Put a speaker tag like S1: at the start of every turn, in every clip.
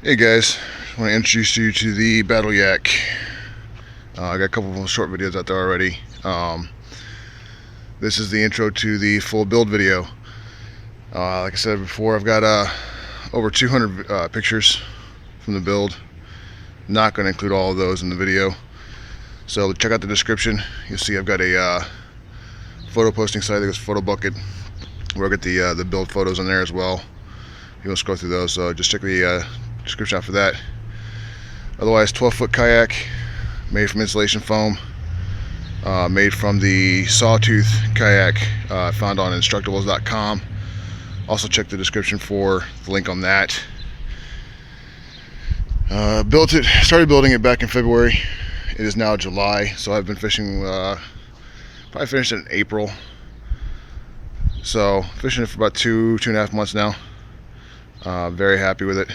S1: Hey guys, I want to introduce you to the BattleYak. I got a couple of short videos out there already. This is the intro to the full build video. Like I said before, I've got over 200 pictures from the build. Not going to include all of those in the video, so check out the description. You'll see I've got a photo posting site that goes Photo Bucket, where I get the build photos on there as well. You want to scroll through those, so just check the description out for that. Otherwise, 12-foot kayak made from insulation foam, made from the Sawtooth kayak found on instructables.com. Also check the description for the link on that. Started building it back in February. It is now July, so I've been fishing, probably finished in April. So fishing it for about two and a half months now. Very happy with it.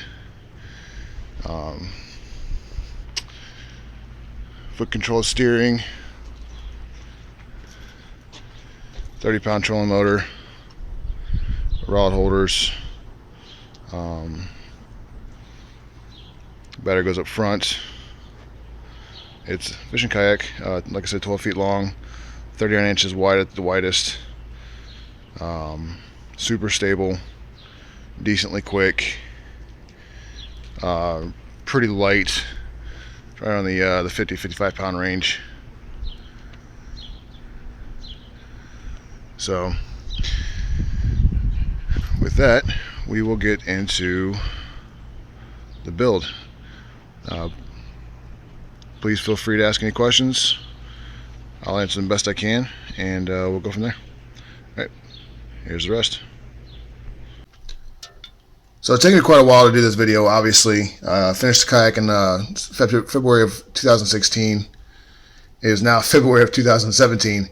S1: Foot control steering, 30-pound trolling motor, rod holders, battery goes up front. It's a fishing kayak, like I said, 12 feet long, 39 inches wide at the widest, super stable, decently quick, pretty light, right on the 50-55 pound range. So with that, we will get into the build. Please feel free to ask any questions. I'll answer them best I can, and we'll go from there. All right, here's the rest. So it's taken me quite a while to do this video, obviously. Finished the kayak in February of 2016. It is now February of 2017.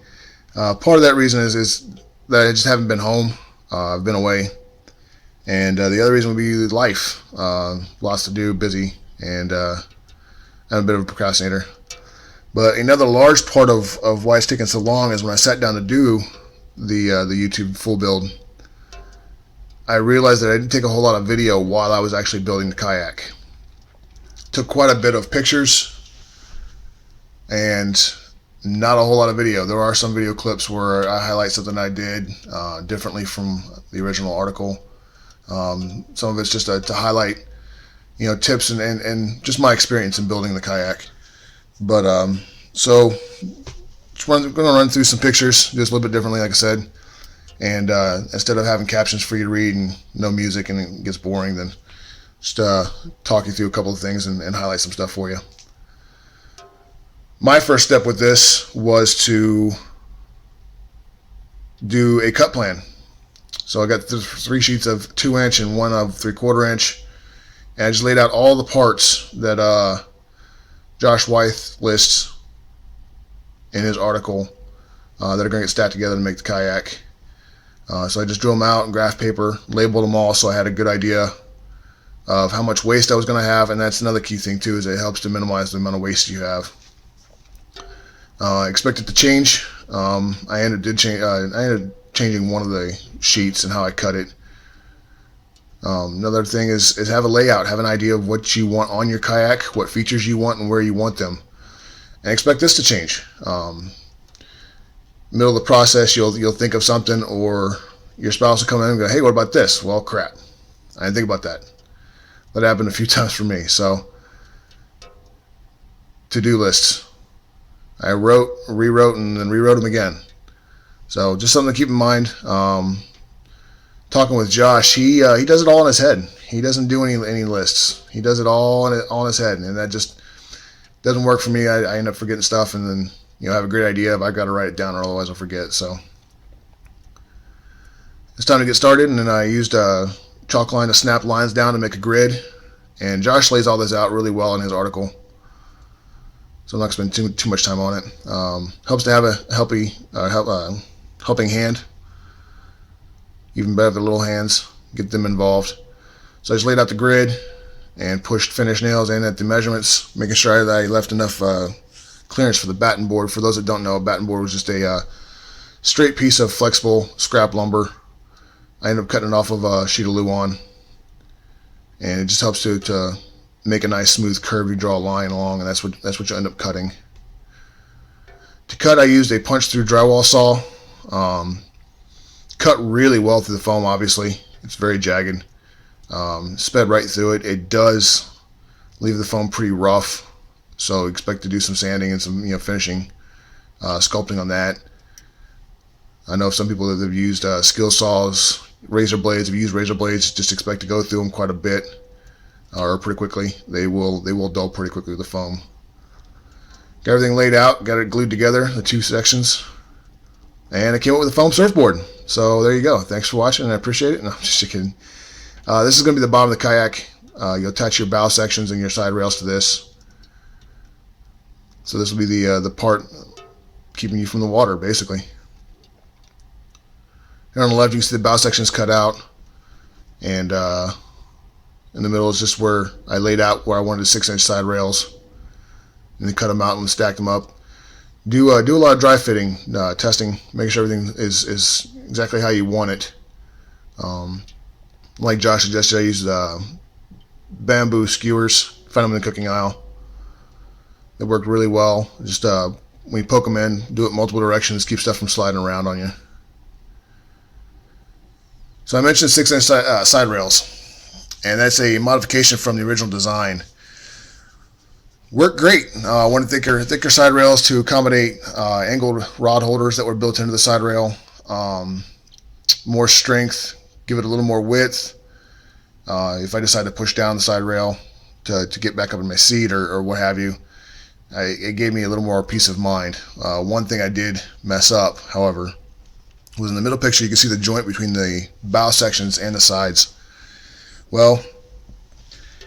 S1: Part of that reason is that I just haven't been home. I've been away. And the other reason would be life. Lots to do, busy, and I'm a bit of a procrastinator. But another large part of why it's taken so long is when I sat down to do the YouTube full build, I realized that I didn't take a whole lot of video while I was actually building the kayak. Took quite a bit of pictures and not a whole lot of video. There are some video clips where I highlight something I did differently from the original article. Some of it's just to highlight, tips and just my experience in building the kayak. But so I'm going to run through some pictures just a little bit differently, like I said. And instead of having captions for you to read and no music and it gets boring, then just talk you through a couple of things and highlight some stuff for you. My first step with this was to do a cut plan. So I got 3 sheets of 2-inch and 1 of 3/4 inch. And I just laid out all the parts that Josh Withe lists in his article that are going to get stacked together to make the kayak. So I just drew them out in graph paper, labeled them all so I had a good idea of how much waste I was going to have, and that's another key thing too, is it helps to minimize the amount of waste you have. I expect it to change. I ended up changing one of the sheets and how I cut it. Another thing is have a layout, have an idea of what you want on your kayak, what features you want and where you want them, and expect this to change. Middle of the process, you'll think of something, or your spouse will come in and go, "Hey, what about this?" Well, crap, I didn't think about that. That happened a few times for me. So, to-do lists. I rewrote, and then rewrote them again. So just something to keep in mind. Talking with Josh, he does it all in his head. He doesn't do any lists. He does it all in his head, and that just doesn't work for me. I end up forgetting stuff, and then I have a great idea, but I've got to write it down, or otherwise I'll forget. So it's time to get started, and then I used a chalk line to snap lines down to make a grid. And Josh lays all this out really well in his article, so I'm not going to spend too much time on it. Helps to have a helping hand. Even better, the little hands, get them involved. So I just laid out the grid and pushed finish nails in at the measurements, making sure that I left enough clearance for the batten board. For those that don't know, a batten board was just a straight piece of flexible scrap lumber. I ended up cutting it off of a sheet of LUAUN and it just helps to make a nice smooth curve. You draw a line along, and that's what you end up cutting. To cut, I used a punch-through drywall saw. Cut really well through the foam. Obviously, it's very jagged. Sped right through it. It does leave the foam pretty rough, so expect to do some sanding and some finishing, sculpting on that. I know some people that have used skill saws, razor blades. If you use razor blades, just expect to go through them quite a bit, or pretty quickly. They will dull pretty quickly with the foam. Got everything laid out, got it glued together, the two sections, and I came up with a foam surfboard. So there you go. Thanks for watching, and I appreciate it. No, I'm just kidding. This is going to be the bottom of the kayak. You'll attach your bow sections and your side rails to this. So this will be the part keeping you from the water, basically. Here on the left, you can see the bow sections cut out, and in the middle is just where I laid out where I wanted the 6-inch side rails, and then cut them out and stack them up. Do a lot of dry fitting testing, making sure everything is exactly how you want it. Like Josh suggested, I used bamboo skewers. Found them in the cooking aisle. They worked really well. Just when you poke them in, do it multiple directions, keep stuff from sliding around on you. So I mentioned 6-inch side rails, and that's a modification from the original design. Worked great. I wanted thicker side rails to accommodate angled rod holders that were built into the side rail. More strength, give it a little more width. If I decide to push down the side rail to get back up in my seat or what have you, it gave me a little more peace of mind. One thing I did mess up, however, was in the middle picture. You can see the joint between the bow sections and the sides. Well,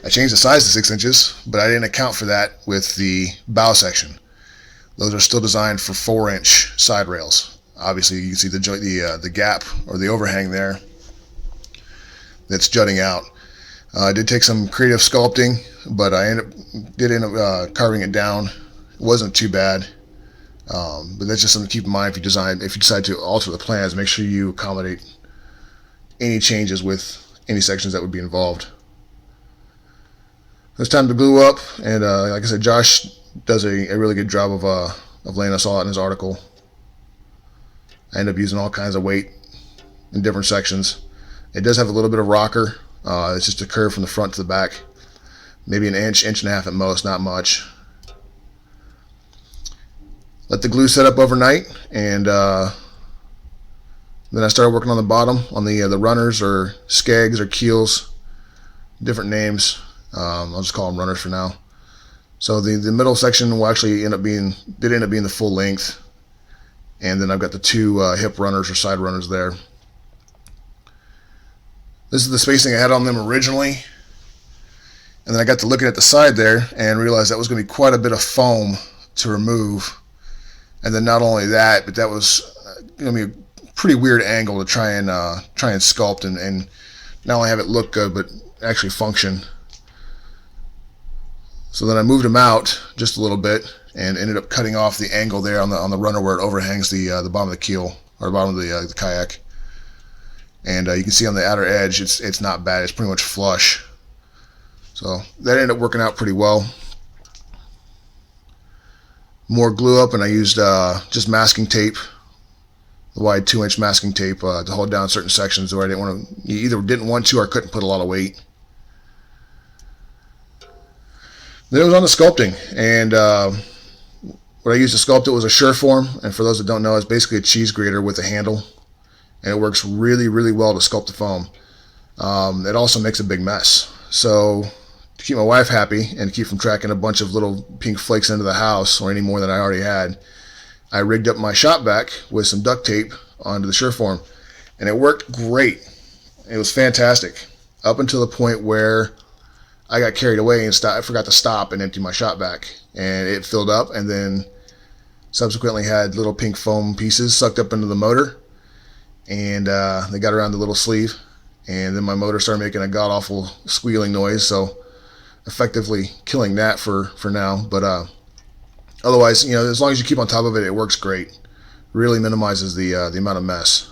S1: I changed the size to 6 inches, but I didn't account for that with the bow section. Those are still designed for 4-inch side rails. Obviously, you can see the joint, the gap or the overhang there that's jutting out. I did take some creative sculpting, but I did end up carving it down. It wasn't too bad. But that's just something to keep in mind if you decide to alter the plans. Make sure you accommodate any changes with any sections that would be involved. It's time to glue up, and like I said, Josh does a really good job of laying us all out in his article. I end up using all kinds of weight in different sections. It does have a little bit of rocker. It's just a curve from the front to the back, maybe an inch and a half at most, not much. Let the glue set up overnight, and then I started working on the bottom, on the runners or skegs or keels, different names. I'll just call them runners for now. So the middle section will actually end up being the full length, and then I've got the two hip runners or side runners there. This is the spacing I had on them originally, and then I got to looking at the side there and realized that was going to be quite a bit of foam to remove. And then not only that, but that was going to be a pretty weird angle to try and sculpt and not only have it look good but actually function. So then I moved them out just a little bit and ended up cutting off the angle there on the runner where it overhangs the bottom of the keel, or the bottom of the kayak. And you can see on the outer edge, it's not bad. It's pretty much flush. So that ended up working out pretty well. More glue up, and I used just masking tape, the wide 2-inch masking tape to hold down certain sections where I either didn't want to or couldn't put a lot of weight. Then it was on the sculpting, and what I used to sculpt it was a Sureform, and for those that don't know, it's basically a cheese grater with a handle, and it works really, really well to sculpt the foam. It also makes a big mess. So to keep my wife happy and to keep from tracking a bunch of little pink flakes into the house or any more than I already had, I rigged up my shop vac with some duct tape onto the Sureform, and it worked great. It was fantastic up until the point where I got carried away and I forgot to stop and empty my shop vac, and it filled up, and then subsequently had little pink foam pieces sucked up into the motor, and they got around the little sleeve, and then my motor started making a god-awful squealing noise, so effectively killing that for now. But otherwise, as long as you keep on top of it, it works great. Really minimizes the amount of mess.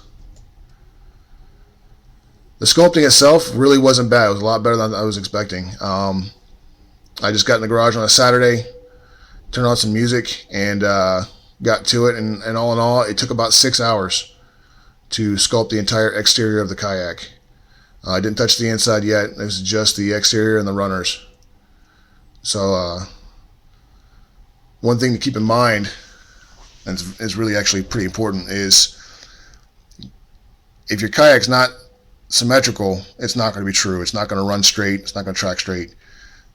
S1: The sculpting itself really wasn't bad. It was a lot better than I was expecting. I just got in the garage on a Saturday, turned on some music, and got to it. And all in all, it took about 6 hours to sculpt the entire exterior of the kayak. I didn't touch the inside yet. It was just the exterior and the runners. So one thing to keep in mind, and is really actually pretty important, is if your kayak's not symmetrical, it's not going to be true. It's not going to run straight. It's not going to track straight.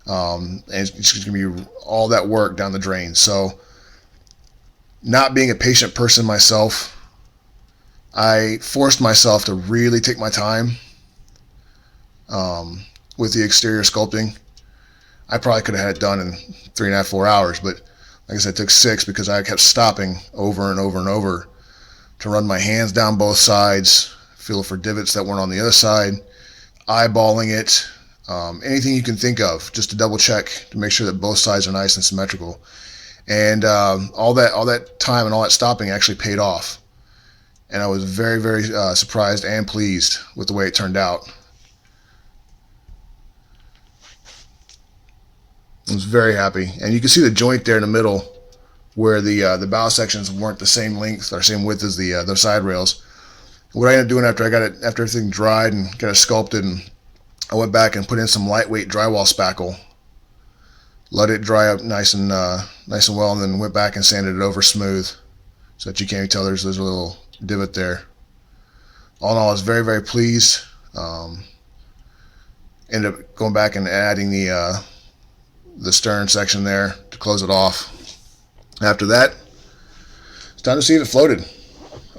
S1: And it's just going to be all that work down the drain. So not being a patient person myself, I forced myself to really take my time with the exterior sculpting. I probably could have had it done in 3.5, 4 hours, but like I said, it took 6 because I kept stopping over and over and over to run my hands down both sides, feel for divots that weren't on the other side, eyeballing it, anything you can think of, just to double check to make sure that both sides are nice and symmetrical. And all that time and all that stopping actually paid off. And I was very, very surprised and pleased with the way it turned out. I was very happy. And you can see the joint there in the middle where the bow sections weren't the same length or same width as the side rails. What I ended up doing after after everything dried and got it sculpted, and I went back and put in some lightweight drywall spackle, let it dry up nice and well, and then went back and sanded it over smooth so that you can't even tell there's a little divot there. All in all, I was very, very pleased. Ended up going back and adding the stern section there to close it off. After that, it's time to see if it floated.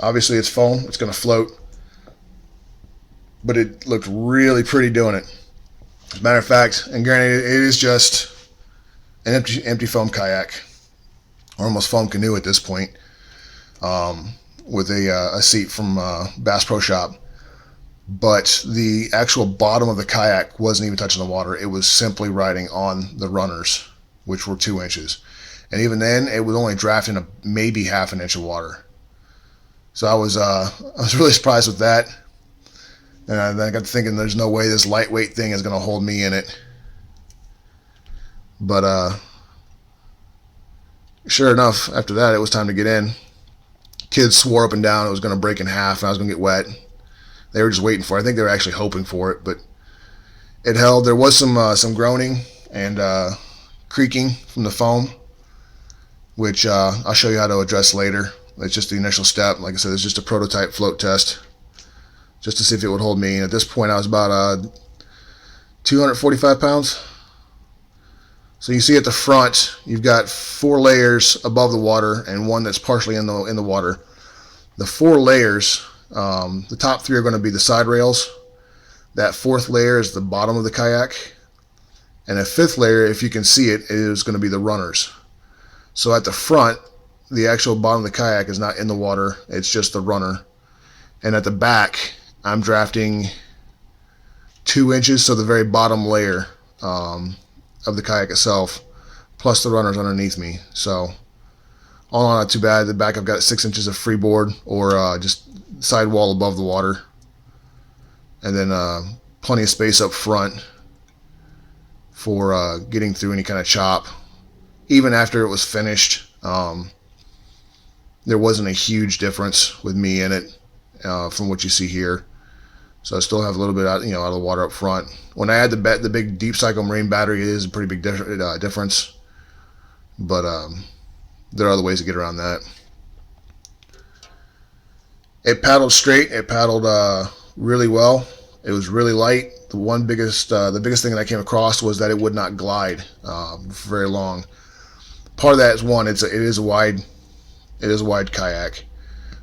S1: Obviously it's foam, it's going to float, but it looked really pretty doing it. As a matter of fact, and granted, it is just an empty foam kayak, or almost foam canoe at this point, with a seat from Bass Pro Shop. But the actual bottom of the kayak wasn't even touching the water. It was simply riding on the runners, which were 2 inches. And even then, it was only drafting maybe 1/2 inch of water. So I was really surprised with that. And then I got to thinking, there's no way this lightweight thing is going to hold me in it. But sure enough, after that, it was time to get in. Kids swore up and down it was going to break in half and I was going to get wet. They were just waiting for it. I think they were actually hoping for it, but it held. There was some groaning and creaking from the foam, which I'll show you how to address later. It's just the initial step. Like I said, it's just a prototype float test, just to see if it would hold me. And at this point, I was about 245 pounds. So you see at the front, you've got 4 layers above the water and one that's partially in the water. The 4 layers. The top 3 are going to be the side rails. That 4th layer is the bottom of the kayak, and a 5th layer, if you can see it, is going to be the runners. So at the front, the actual bottom of the kayak is not in the water, it's just the runner. And at the back, I'm drafting 2 inches, so the very bottom layer of the kayak itself, plus the runners underneath me. So all in all, not too bad. At the back, I've got 6 inches of freeboard, or just sidewall above the water, and then plenty of space up front for getting through any kind of chop. Even after it was finished, there wasn't a huge difference with me in it from what you see here. So I still have a little bit out of the water up front. When I add the big deep cycle marine battery, it is a pretty big difference, but there are other ways to get around that. It paddled straight. It paddled really well. It was really light. The biggest thing that I came across was that it would not glide for very long. Part of that is it is a wide kayak.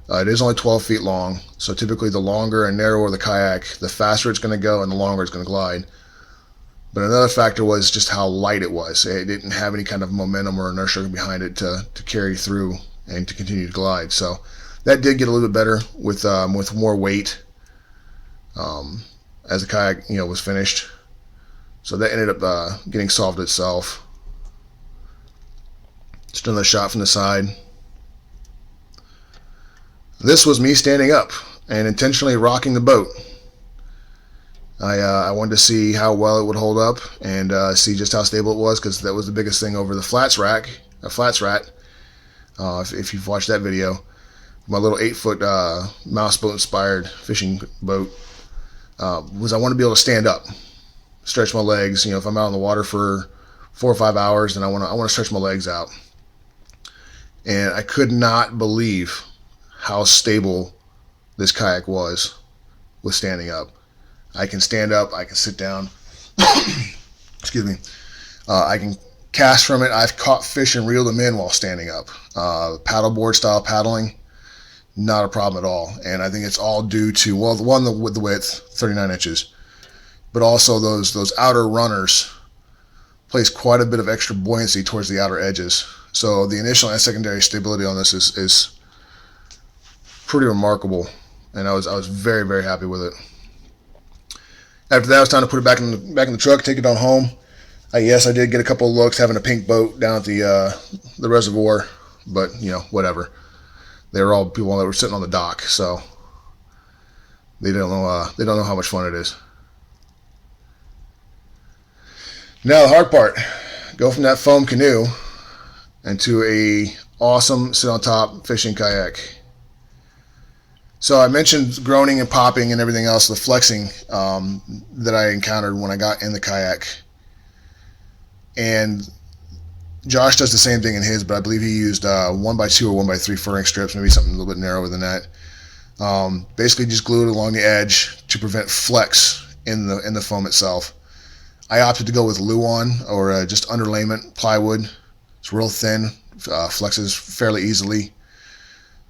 S1: It is only 12 feet long. So typically, the longer and narrower the kayak, the faster it's going to go and the longer it's going to glide. But another factor was just how light it was. It didn't have any kind of momentum or inertia behind it to carry through and to continue to glide. So that did get a little bit better with more weight as the kayak was finished. So that ended up getting solved itself. Just another shot from the side. This was me standing up and intentionally rocking the boat. I wanted to see how well it would hold up and see just how stable it was, because that was the biggest thing over the flats rat. If you've watched that video, my little 8-foot mouse boat inspired fishing boat, was I want to be able to stand up, stretch my legs. You know, if I'm out on the water for 4 or 5 hours, then I want to stretch my legs out. And I could not believe how stable this kayak was with standing up. I can stand up, I can sit down, excuse me, I can cast from it. I've caught fish and reeled them in while standing up. Paddleboard style paddling, not a problem at all. And I think it's all due to, well, with the width, 39 inches, but also those outer runners place quite a bit of extra buoyancy towards the outer edges. So the initial and secondary stability on this is pretty remarkable, and I was very, very happy with it. After that, it was time to put it back in the truck, take it on home. Yes, I did get a couple of looks having a pink boat down at the reservoir, but you know, whatever. They were all people that were sitting on the dock, so they don't know how much fun it is. Now the hard part, go from that foam canoe into a awesome sit on top fishing kayak. So I mentioned groaning and popping and everything else, the flexing that I encountered when I got in the kayak. And Josh does the same thing in his, but I believe he used 1x2 or 1x3 furring strips, maybe something a little bit narrower than that. Basically just glued along the edge to prevent flex in the foam itself. I opted to go with LUAUN, or just underlayment plywood. It's real thin, flexes fairly easily.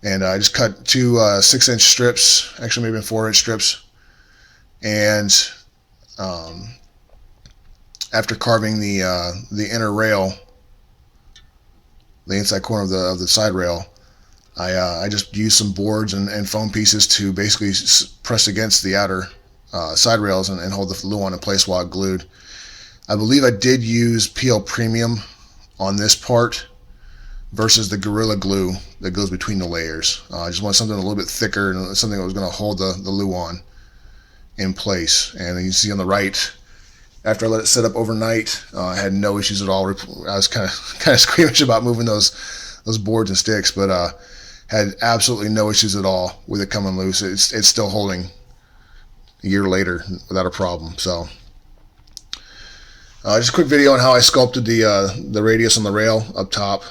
S1: And I just cut two 6-inch strips, actually maybe 4-inch strips. And after carving the inner rail, the inside corner of the side rail, I just used some boards and foam pieces to basically press against the outer side rails and hold the LUAUN in place while glued. I believe I did use PL Premium on this part versus the Gorilla Glue that goes between the layers. I just wanted something a little bit thicker and something that was going to hold the LUAUN in place. And you see on the right, after I let it sit up overnight, I had no issues at all. I was kind of squeamish about moving those boards and sticks, but had absolutely no issues at all with it coming loose. It's still holding a year later without a problem. So just a quick video on how I sculpted the radius on the rail up top.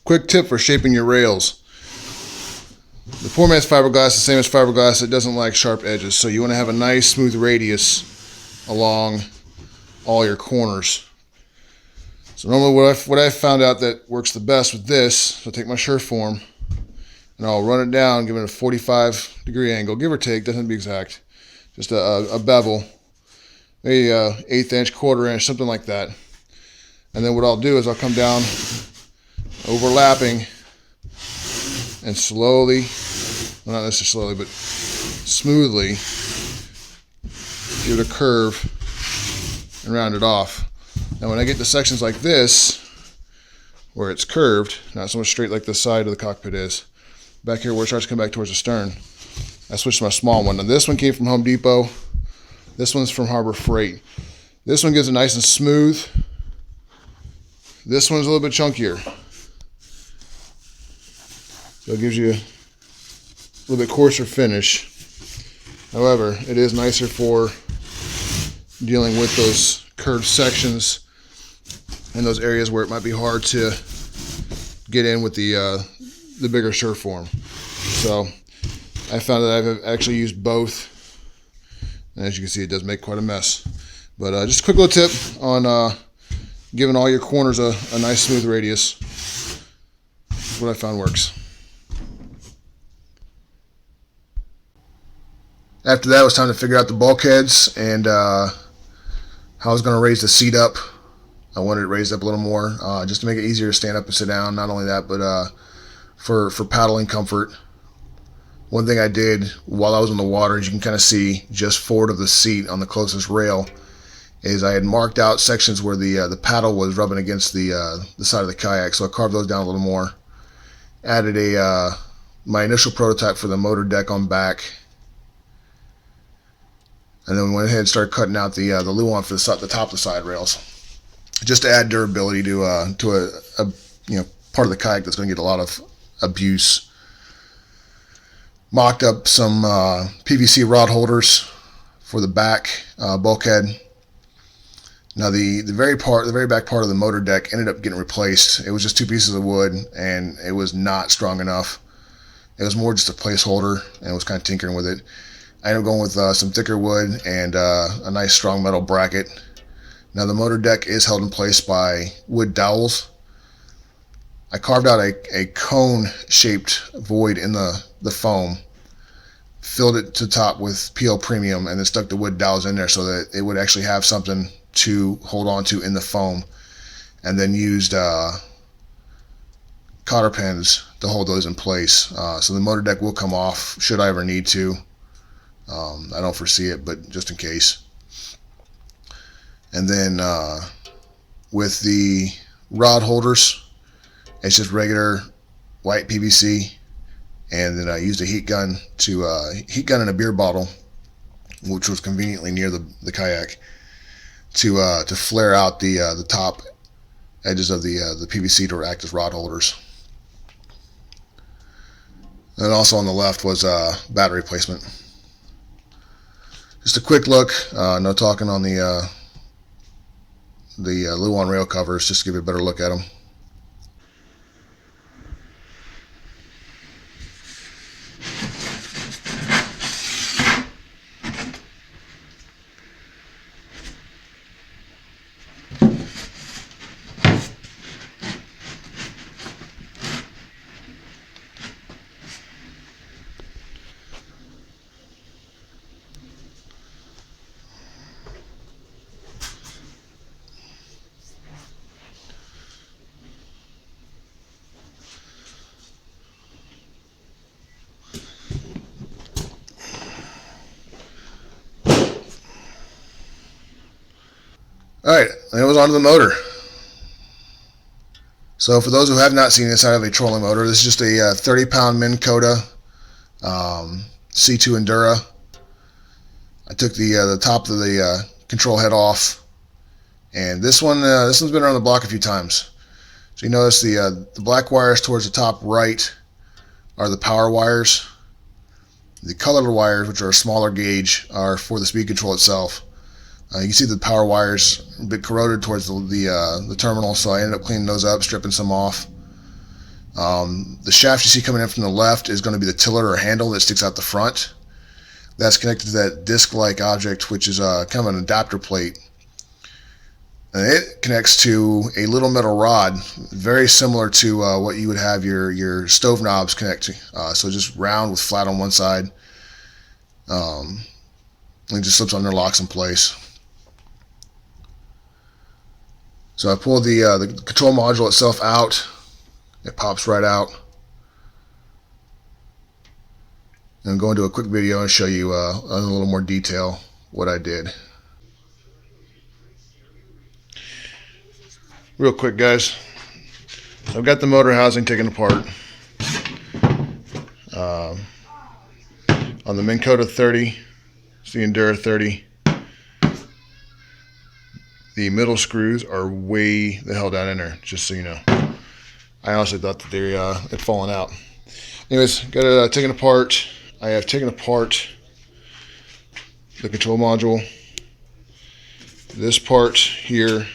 S1: Quick tip for shaping your rails. The poor man's fiberglass, the same as fiberglass, it doesn't like sharp edges, so you want to have a nice smooth radius along all your corners. So normally what I found out that works the best with this, so I'll take my Surform and I'll run it down, give it a 45-degree angle, give or take, doesn't have to be exact, just a bevel, maybe a 1/8 inch, 1/4 inch, something like that. And then what I'll do is I'll come down, overlapping, and slowly, well, not necessarily slowly, but smoothly give it a curve and round it off. Now when I get to sections like this, where it's curved, not so much straight like the side of the cockpit is, back here where it starts to come back towards the stern, I switched to my small one. Now this one came from Home Depot, this one's from Harbor Freight. This one gives it nice and smooth. This one's a little bit chunkier. So it gives you a little bit coarser finish. However, it is nicer for dealing with those curved sections and those areas where it might be hard to get in with the bigger Surform. So I found that I've actually used both, and as you can see, it does make quite a mess. But just a quick little tip on giving all your corners a nice smooth radius. That's what I found works. After that, it was time to figure out the bulkheads and how I was going to raise the seat up. I wanted it raised up a little more just to make it easier to stand up and sit down. Not only that, but for paddling comfort. One thing I did while I was in the water, as you can kind of see just forward of the seat on the closest rail, is I had marked out sections where the paddle was rubbing against the side of the kayak, so I carved those down a little more. Added my initial prototype for the motor deck on back. And then we went ahead and started cutting out the LUAUN for the top of the side rails, just to add durability to a part of the kayak that's going to get a lot of abuse. Mocked up some PVC rod holders for the back bulkhead. Now the very back part of the motor deck ended up getting replaced. It was just 2 pieces of wood, and it was not strong enough. It was more just a placeholder, and I was kind of tinkering with it. I ended up going with some thicker wood and a nice strong metal bracket. Now the motor deck is held in place by wood dowels. I carved out a cone-shaped void in the foam, filled it to the top with PL Premium, and then stuck the wood dowels in there so that it would actually have something to hold on to in the foam, and then used cotter pins to hold those in place. So the motor deck will come off should I ever need to. I don't foresee it, but just in case. And then with the rod holders, it's just regular white PVC, and then I used a heat gun in a beer bottle, which was conveniently near the kayak, to flare out the top edges of the PVC to act as rod holders. And also on the left was battery placement. Just a quick look, no talking on the LUAUN rail covers, just to give you a better look at them. Alright, and it was onto the motor. So for those who have not seen the inside of a trolling motor, this is just a 30-pound Minn Kota C2 Endura. I took the top of the control head off, and this one's been around the block a few times. So you notice the black wires towards the top right are the power wires. The colored wires, which are a smaller gauge, are for the speed control itself. You can see the power wires a bit corroded towards the terminal, so I ended up cleaning those up, stripping some off. The shaft you see coming in from the left is going to be the tiller or handle that sticks out the front. That's connected to that disc-like object, which is kind of an adapter plate. And it connects to a little metal rod, very similar to what you would have your stove knobs connect to. So just round with flat on one side. And it just slips on there, locks in place. So I pulled the control module itself out. It pops right out. And I'm going to do a quick video and show you in a little more detail what I did. Real quick, guys. I've got the motor housing taken apart. On the Minn Kota 30, it's the Endura 30. The middle screws are way the hell down in there, just so you know. I honestly thought that they had fallen out. Anyways, got it taken apart. I have taken apart the control module. This part here,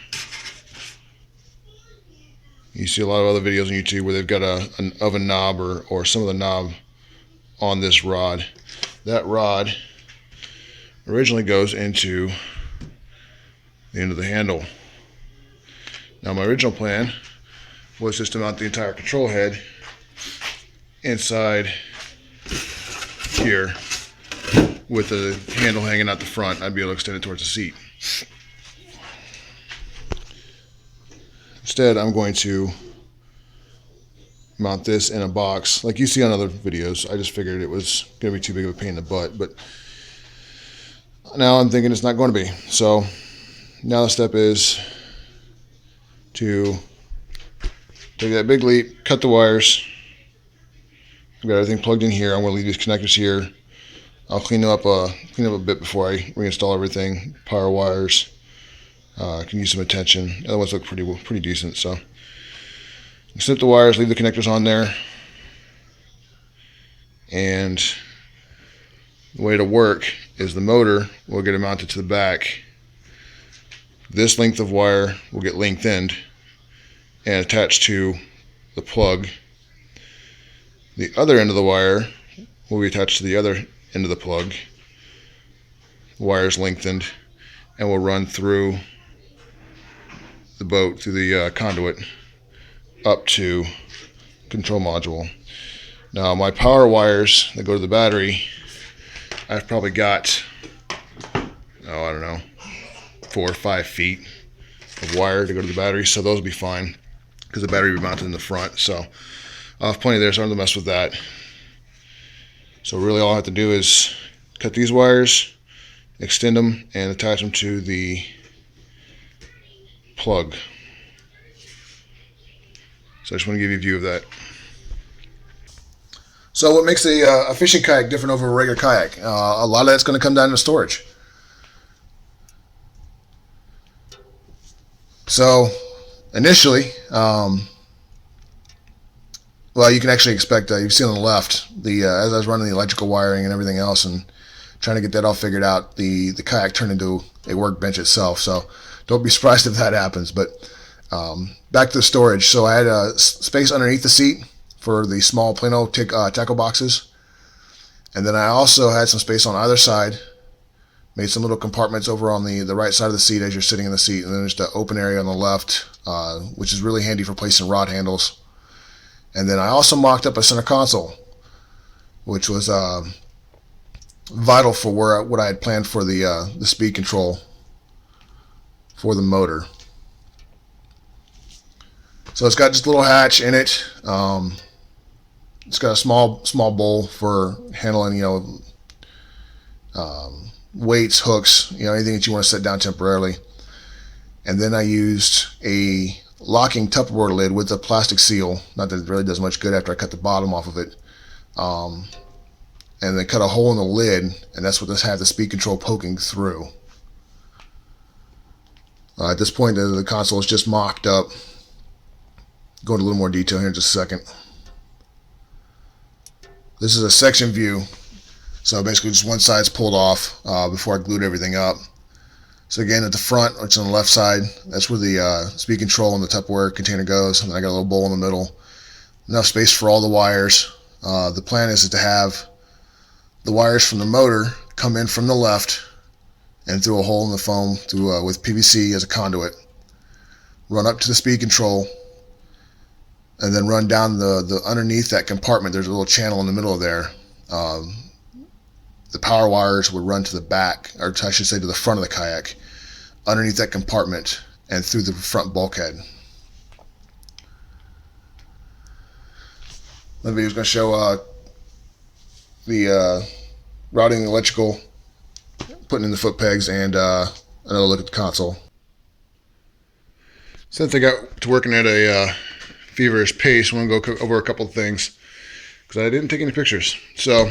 S1: you see a lot of other videos on YouTube where they've got an oven knob or some of the knob on this rod. That rod originally goes into the end of the handle. Now my original plan was just to mount the entire control head inside here with the handle hanging out the front. I'd be able to extend it towards the seat. Instead, I'm going to mount this in a box like you see on other videos. I just figured it was going to be too big of a pain in the butt, but now I'm thinking it's not going to be. So now the step is to take that big leap, got the wires. I've got everything plugged in here. I'm going to leave these connectors here. I'll clean up a bit before I reinstall everything. Power wires can use some attention. The other ones look pretty decent. So snip the wires, leave the connectors on there, and the way to work is the motor will get it mounted to the back. This length of wire will get lengthened and attached to the plug. The other end of the wire will be attached to the other end of the plug. The wire is lengthened and will run through the boat, through the conduit, up to control module. Now my power wires that go to the battery, I've probably got, I don't know, 4 or 5 feet of wire to go to the battery, so those will be fine because the battery will be mounted in the front. So I'll have plenty there, so I don't have to mess with that. So really all I have to do is cut these wires, extend them, and attach them to the plug. So I just want to give you a view of that. So what makes a fishing kayak different over a regular kayak? A lot of that's going to come down to storage. So initially, well, you can actually expect, you've seen on the left, as I was running the electrical wiring and everything else and trying to get that all figured out, the kayak turned into a workbench itself. So don't be surprised if that happens. But back to the storage. So I had a space underneath the seat for the small Plano tackle boxes. And then I also had some space on either side. Made some little compartments over on the right side of the seat as you're sitting in the seat. And then there's the open area on the left, which is really handy for placing rod handles. And then I also mocked up a center console, which was vital for what I had planned for the speed control for the motor. So it's got just a little hatch in it. It's got a small bowl for handling, weights, hooks, anything that you want to set down temporarily. And then I used a locking Tupperware lid with a plastic seal. Not that it really does much good after I cut the bottom off of it. And then cut a hole in the lid, and that's what this had the speed control poking through. At this point, the console is just mocked up. Go into a little more detail here in just a second. This is a section view. So basically just one side's pulled off before I glued everything up. So again, at the front, which is on the left side, that's where the speed control and the Tupperware container goes. And then I got a little bowl in the middle. Enough space for all the wires. The plan is to have the wires from the motor come in from the left and through a hole in the foam with PVC as a conduit. Run up to the speed control and then run down the underneath that compartment. There's a little channel in the middle of there. The power wires would run to the back, or I should say to the front of the kayak, underneath that compartment and through the front bulkhead. The video is going to show the routing the electrical, putting in the foot pegs, and another look at the console. Since I got to working at a feverish pace, I want to go over a couple of things because I didn't take any pictures. So,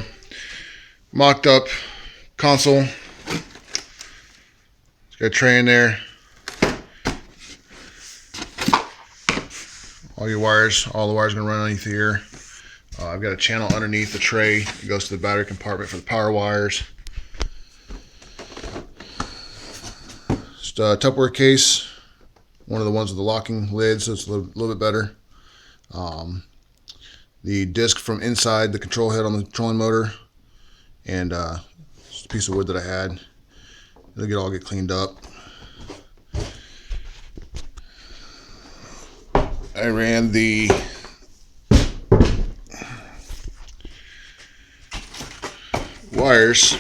S1: mocked up console. It's got a tray in there. All the wires are going to run underneath here. I've got a channel underneath the tray. It goes to the battery compartment for the power wires. Just a Tupperware case. One of the ones with the locking lid, so it's a little bit better. The disc from inside the control head on the trolling motor, and just a piece of wood that I had. It'll all get cleaned up. I ran the wires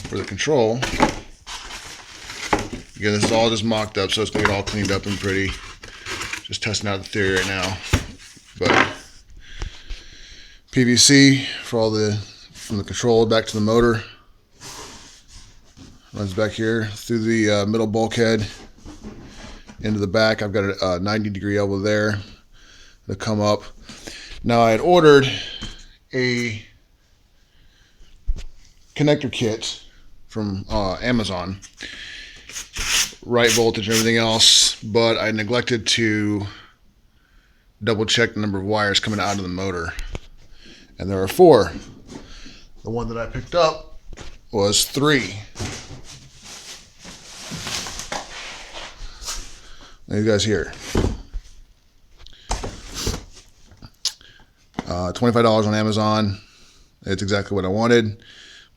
S1: for the control. Again, this is all just mocked up, so it's going to get all cleaned up and pretty. Just testing out the theory right now. But PVC for all from the control back to the motor. Runs back here through the middle bulkhead into the back. I've got a 90-degree elbow there to come up. Now I had ordered a connector kit from Amazon. Right voltage and everything else, but I neglected to double check the number of wires coming out of the motor. And there are 4. The one that I picked up was 3. You guys here. $25 on Amazon. It's exactly what I wanted,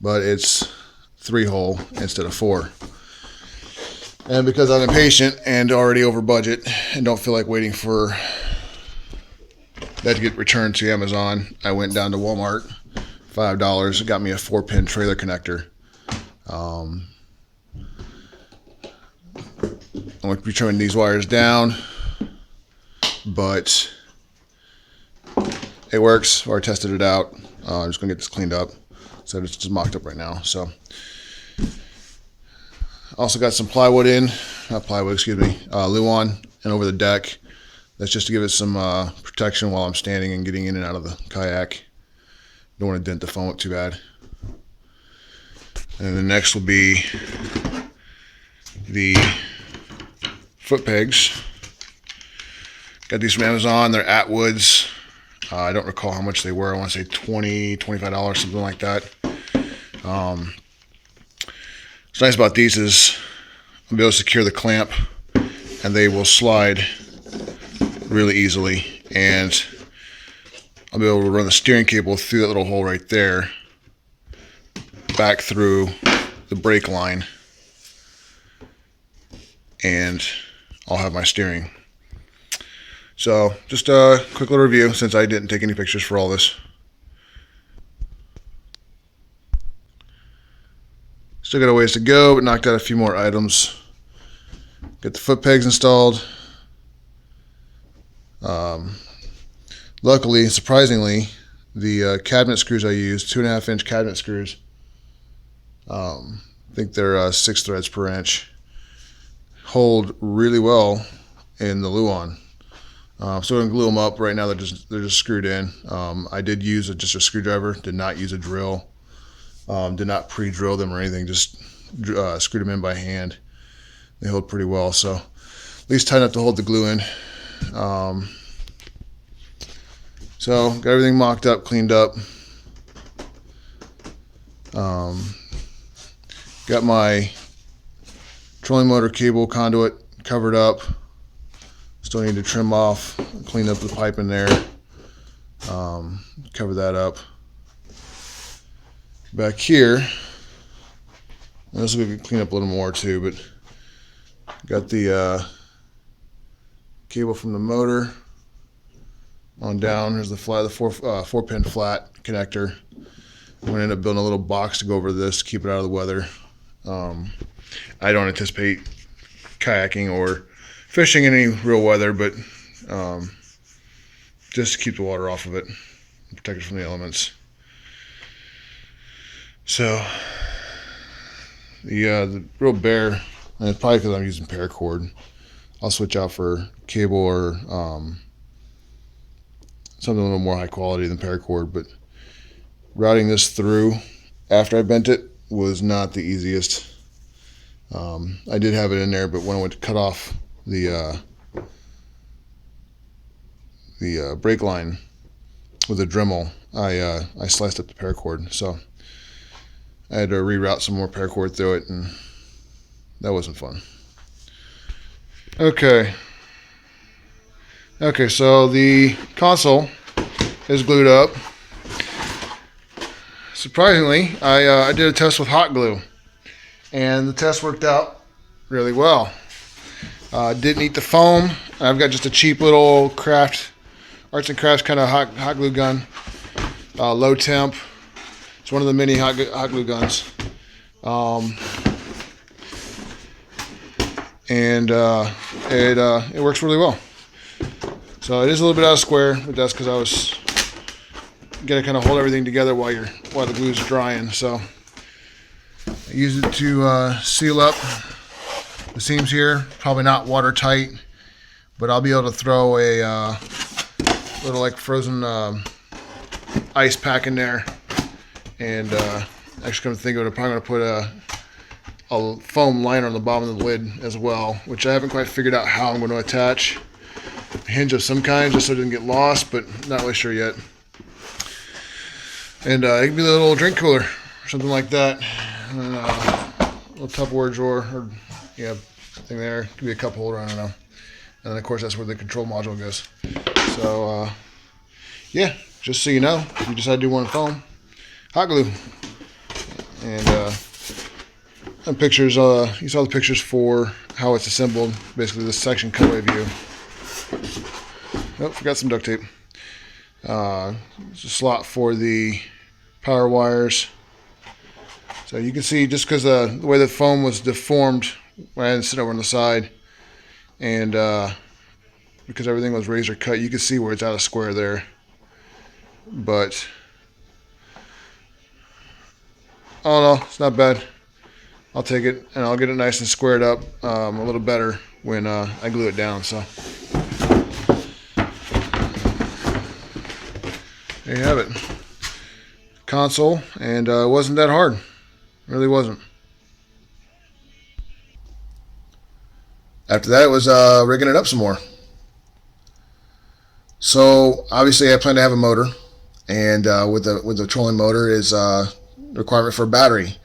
S1: but it's 3-hole instead of 4. And because I'm impatient and already over budget and don't feel like waiting for that to get returned to Amazon, I went down to Walmart, $5. It got me a 4-pin trailer connector. I'm going to be trimming these wires down, but it works. I tested it out. I'm just going to get this cleaned up. So it's just mocked up right now. So also got some plywood in, not plywood, excuse me, LUAUN and over the deck. That's just to give it some protection while I'm standing and getting in and out of the kayak. Don't want to dent the foam up too bad. And the next will be the FOOTPEGS. Got these from Amazon. They're Atwoods. I don't recall how much they were. I want to say $20, $25, something like that. What's nice about these is I'll be able to secure the clamp and they will slide really easily, and I'll be able to run the steering cable through that little hole right there back through the brake line, and I'll have my steering. So just a quick little review since I didn't take any pictures for all this. Still got a ways to go, but knocked out a few more items. Got the FOOTPEGS installed. Luckily, surprisingly, the cabinet screws I used, 2.5-inch cabinet screws, I think they're 6 threads per inch, hold really well in the LUAUN. So I'm going to glue them up. Right now they're just screwed in. I did use just a screwdriver, did not use a drill, did not pre-drill them or anything, just screwed them in by hand. They hold pretty well, so at least tight enough to hold the glue in. So got everything mocked up, cleaned up. Got my trolling motor cable conduit covered up. Still need to trim off, clean up the pipe in there, cover that up. Back here, and this will be clean up a little more too, but got the cable from the motor on down. There's the 4-pin flat connector. I'm going to end up building a little box to go over this, keep it out of the weather. I don't anticipate kayaking or fishing in any real weather, but just to keep the water off of it and protect it from the elements. So the real bare, and it's probably because I'm using paracord, I'll switch out for cable or something a little more high quality than paracord, but routing this through after I bent it was not the easiest. I did have it in there, but when I went to cut off the brake line with a Dremel, I sliced up the paracord, so I had to reroute some more paracord through it, and that wasn't fun. Okay, so the console is glued up. Surprisingly, I did a test with hot glue, and the test worked out really well. Didn't eat the foam. I've got just a cheap little arts and crafts kind of hot glue gun, low temp. It's one of the mini hot glue guns, and it works really well. So it is a little bit out of square, but that's because I was gonna kind of hold everything together while the glue's drying. So I use it to seal up the seams here. Probably not watertight, but I'll be able to throw a little like frozen ice pack in there and Actually, come to think of it, I'm probably going to put a foam liner on the bottom of the lid as well, which I haven't quite figured out how I'm going to attach. A hinge of some kind, just so it doesn't get lost, but not really sure yet. And it can be a little drink cooler or something like that. And, little Tupperware drawer, or yeah, thing there. Could be a cup holder, I don't know. And then of course that's where the control module goes. So yeah, just so you know, if you decide to do one foam, hot glue. And some pictures. You saw the pictures for how it's assembled. Basically, this section CANOE view. Oh, forgot some duct tape. It's a slot for the power wires. So you can see, just because the way the foam was deformed when I had it sit over on the side, and because everything was razor cut, you can see where it's out of square there. But I don't know, it's not bad. I'll take it, and I'll get it nice and squared up a little better when I glue it down. So there you have it. Console, and it wasn't that hard. It really wasn't. After that, it was rigging it up some more. So obviously, I plan to have a motor, and with the trolling motor is requirement for a battery.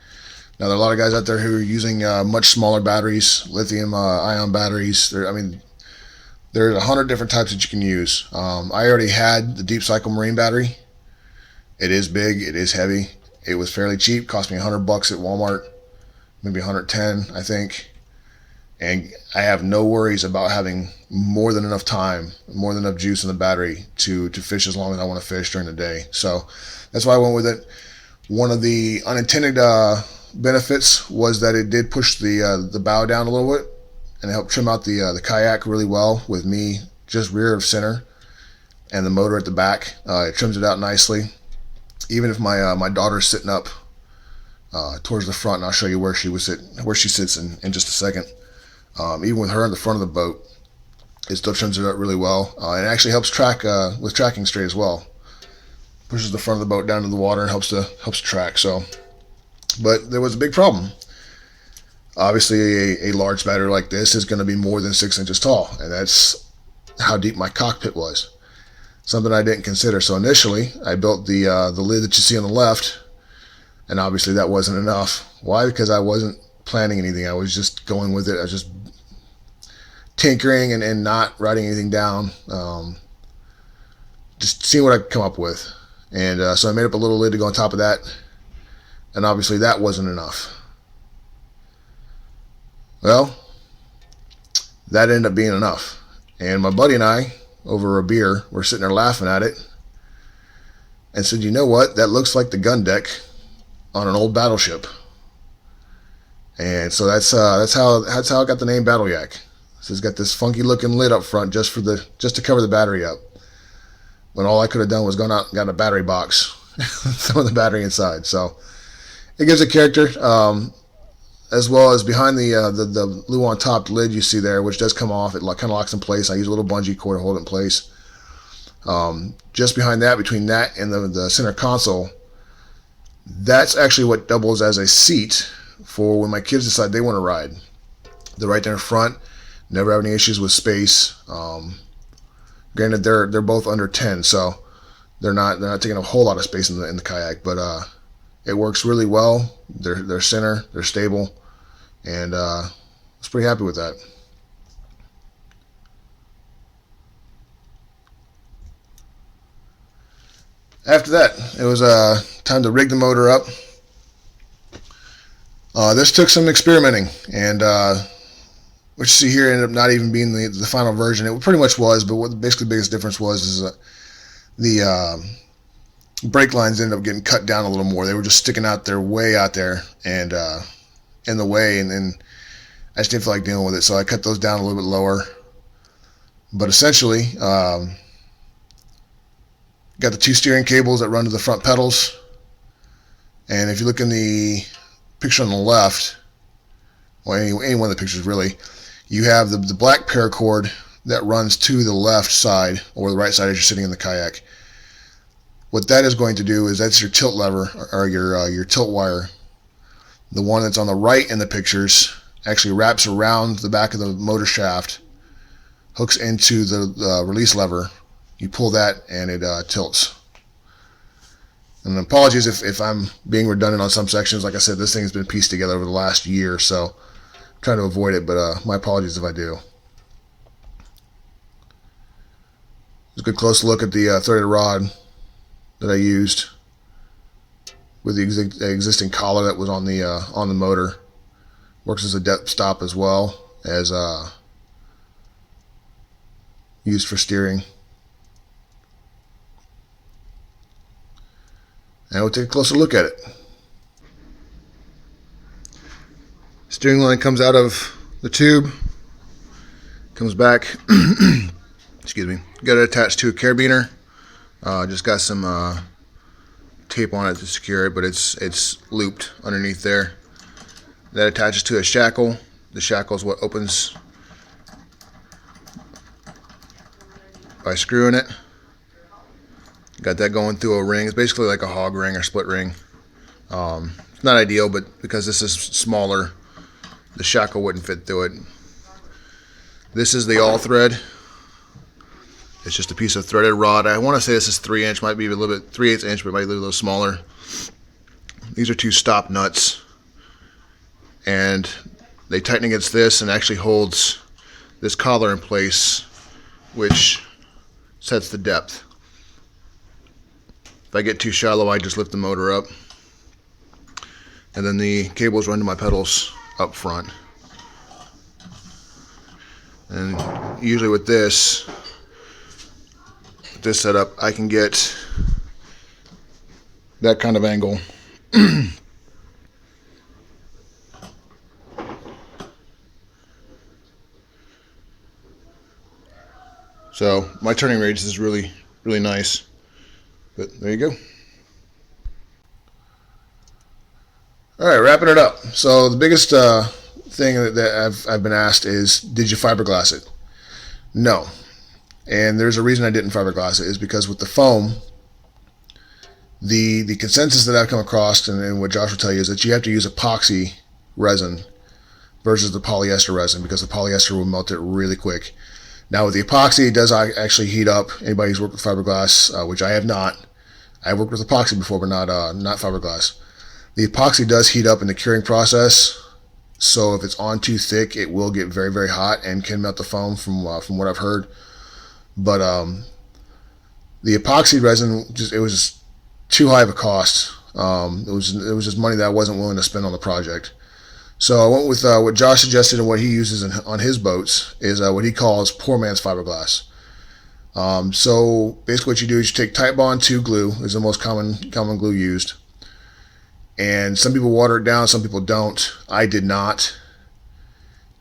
S1: Now, there are a lot of guys out there who are using much smaller batteries, lithium-ion batteries. There's 100 different types that you can use. I already had the Deep Cycle Marine battery. It is big. It is heavy. It was fairly cheap. Cost me $100 at Walmart, maybe 110, I think. And I have no worries about having more than enough time, more than enough juice in the battery to fish as long as I want to fish during the day. So that's why I went with it. One of the unintended benefits was that it did push the bow down a little bit, and it helped trim out the kayak really well with me just rear of center and the motor at the back. It trims it out nicely. Even if my daughter's sitting up towards the front, and I'll show you where she sits in just a second. Even with her in the front of the boat, it still trims it out really well. It actually helps track with tracking straight as well. Pushes the front of the boat down to the water and helps track. So, but there was a big problem. Obviously, a large battery like this is going to be more than 6 inches tall, and that's how deep my cockpit was. Something I didn't consider. So initially, I built the lid that you see on the left, and obviously that wasn't enough. Why? Because I wasn't planning anything. I was just going with it. I was just tinkering and not writing anything down. Just seeing what I could come up with. And so I made up a little lid to go on top of that, and obviously that wasn't enough. Well, that ended up being enough. And my buddy and I, over a beer, were sitting there laughing at it and said, you know what, that looks like the gun deck on an old battleship. And so that's how I got the name BattleYak. So it's got this funky looking lid up front just to cover the battery up, when all I could have done was gone out and got a battery box, throw the battery inside. So it gives a character, as well as behind the LUAUN topped lid you see there, which does come off. It kind of locks in place. I use a little bungee cord to hold it in place. Just behind that, between that and the center console, that's actually what doubles as a seat for when my kids decide they want to ride. They're right there in front. Never have any issues with space. Granted, they're both under 10, so they're not taking a whole lot of space in the kayak, but it works really well. They're center, they're stable, and I was pretty happy with that. After that, it was time to rig the motor up. This took some experimenting, and what you see here ended up not even being the final version. It pretty much was, but what basically the biggest difference was is the brake lines ended up getting cut down a little more. They were just sticking out there, way out there, and in the way, and I just didn't feel like dealing with it, so I cut those down a little bit lower. But essentially, got the 2 steering cables that run to the front pedals, and if you look in the picture on the left, well, any one of the pictures really, you have the black paracord that runs to the left side or the right side as you're sitting in the kayak. What that is going to do is that's your tilt lever, or your tilt wire. The one that's on the right in the pictures actually wraps around the back of the motor shaft, hooks into the release lever. You pull that and it tilts. And apologies if I'm being redundant on some sections. Like I said, this thing's been pieced together over the last year, so I'm trying to avoid it, but my apologies if I do. Just a good close look at the threaded rod that I used with the existing collar that was on the motor. Works as a depth stop as well as used for steering. And we'll take a closer look at it. Steering line comes out of the tube, comes back. Excuse me. Got it attached to a carabiner. Just got some tape on it to secure it, but it's looped underneath there. That attaches to a shackle. The shackle is what opens by screwing it. Got that going through a ring. It's basically like a hog ring or split ring. It's not ideal, but because this is smaller, the shackle wouldn't fit through it. This is the all thread. It's just a piece of threaded rod. I want to say this is 3-inch, might be a little bit 3/8 inch, but might be a little smaller. These are two stop nuts, and they tighten against this and actually holds this collar in place, which sets the depth. If I get too shallow, I just lift the motor up, and then the cables run to my pedals up front. And usually with this setup, I can get that kind of angle. So my turning radius is really nice. But there you go. All right, wrapping it up. So the biggest thing that I've been asked is, did you fiberglass it? No. And there's a reason I didn't fiberglass it, is because with the foam, the consensus that I've come across, and what Josh will tell you, is that you have to use epoxy resin versus the polyester resin, because the polyester will melt it really quick. Now with the epoxy, it does actually heat up. Anybody who's worked with fiberglass, which I have not. I've worked with epoxy before, but not fiberglass. The epoxy does heat up in the curing process, so if it's on too thick, it will get very hot and can melt the foam from what I've heard. But the epoxy resin, it was just too high of a cost. It was just money that I wasn't willing to spend on the project. So I went with what Josh suggested, and what he uses on his boats is what he calls poor man's fiberglass. So basically what you do is you take Titebond 2 glue, is the most common glue used. And some people water it down, some people don't. I did not.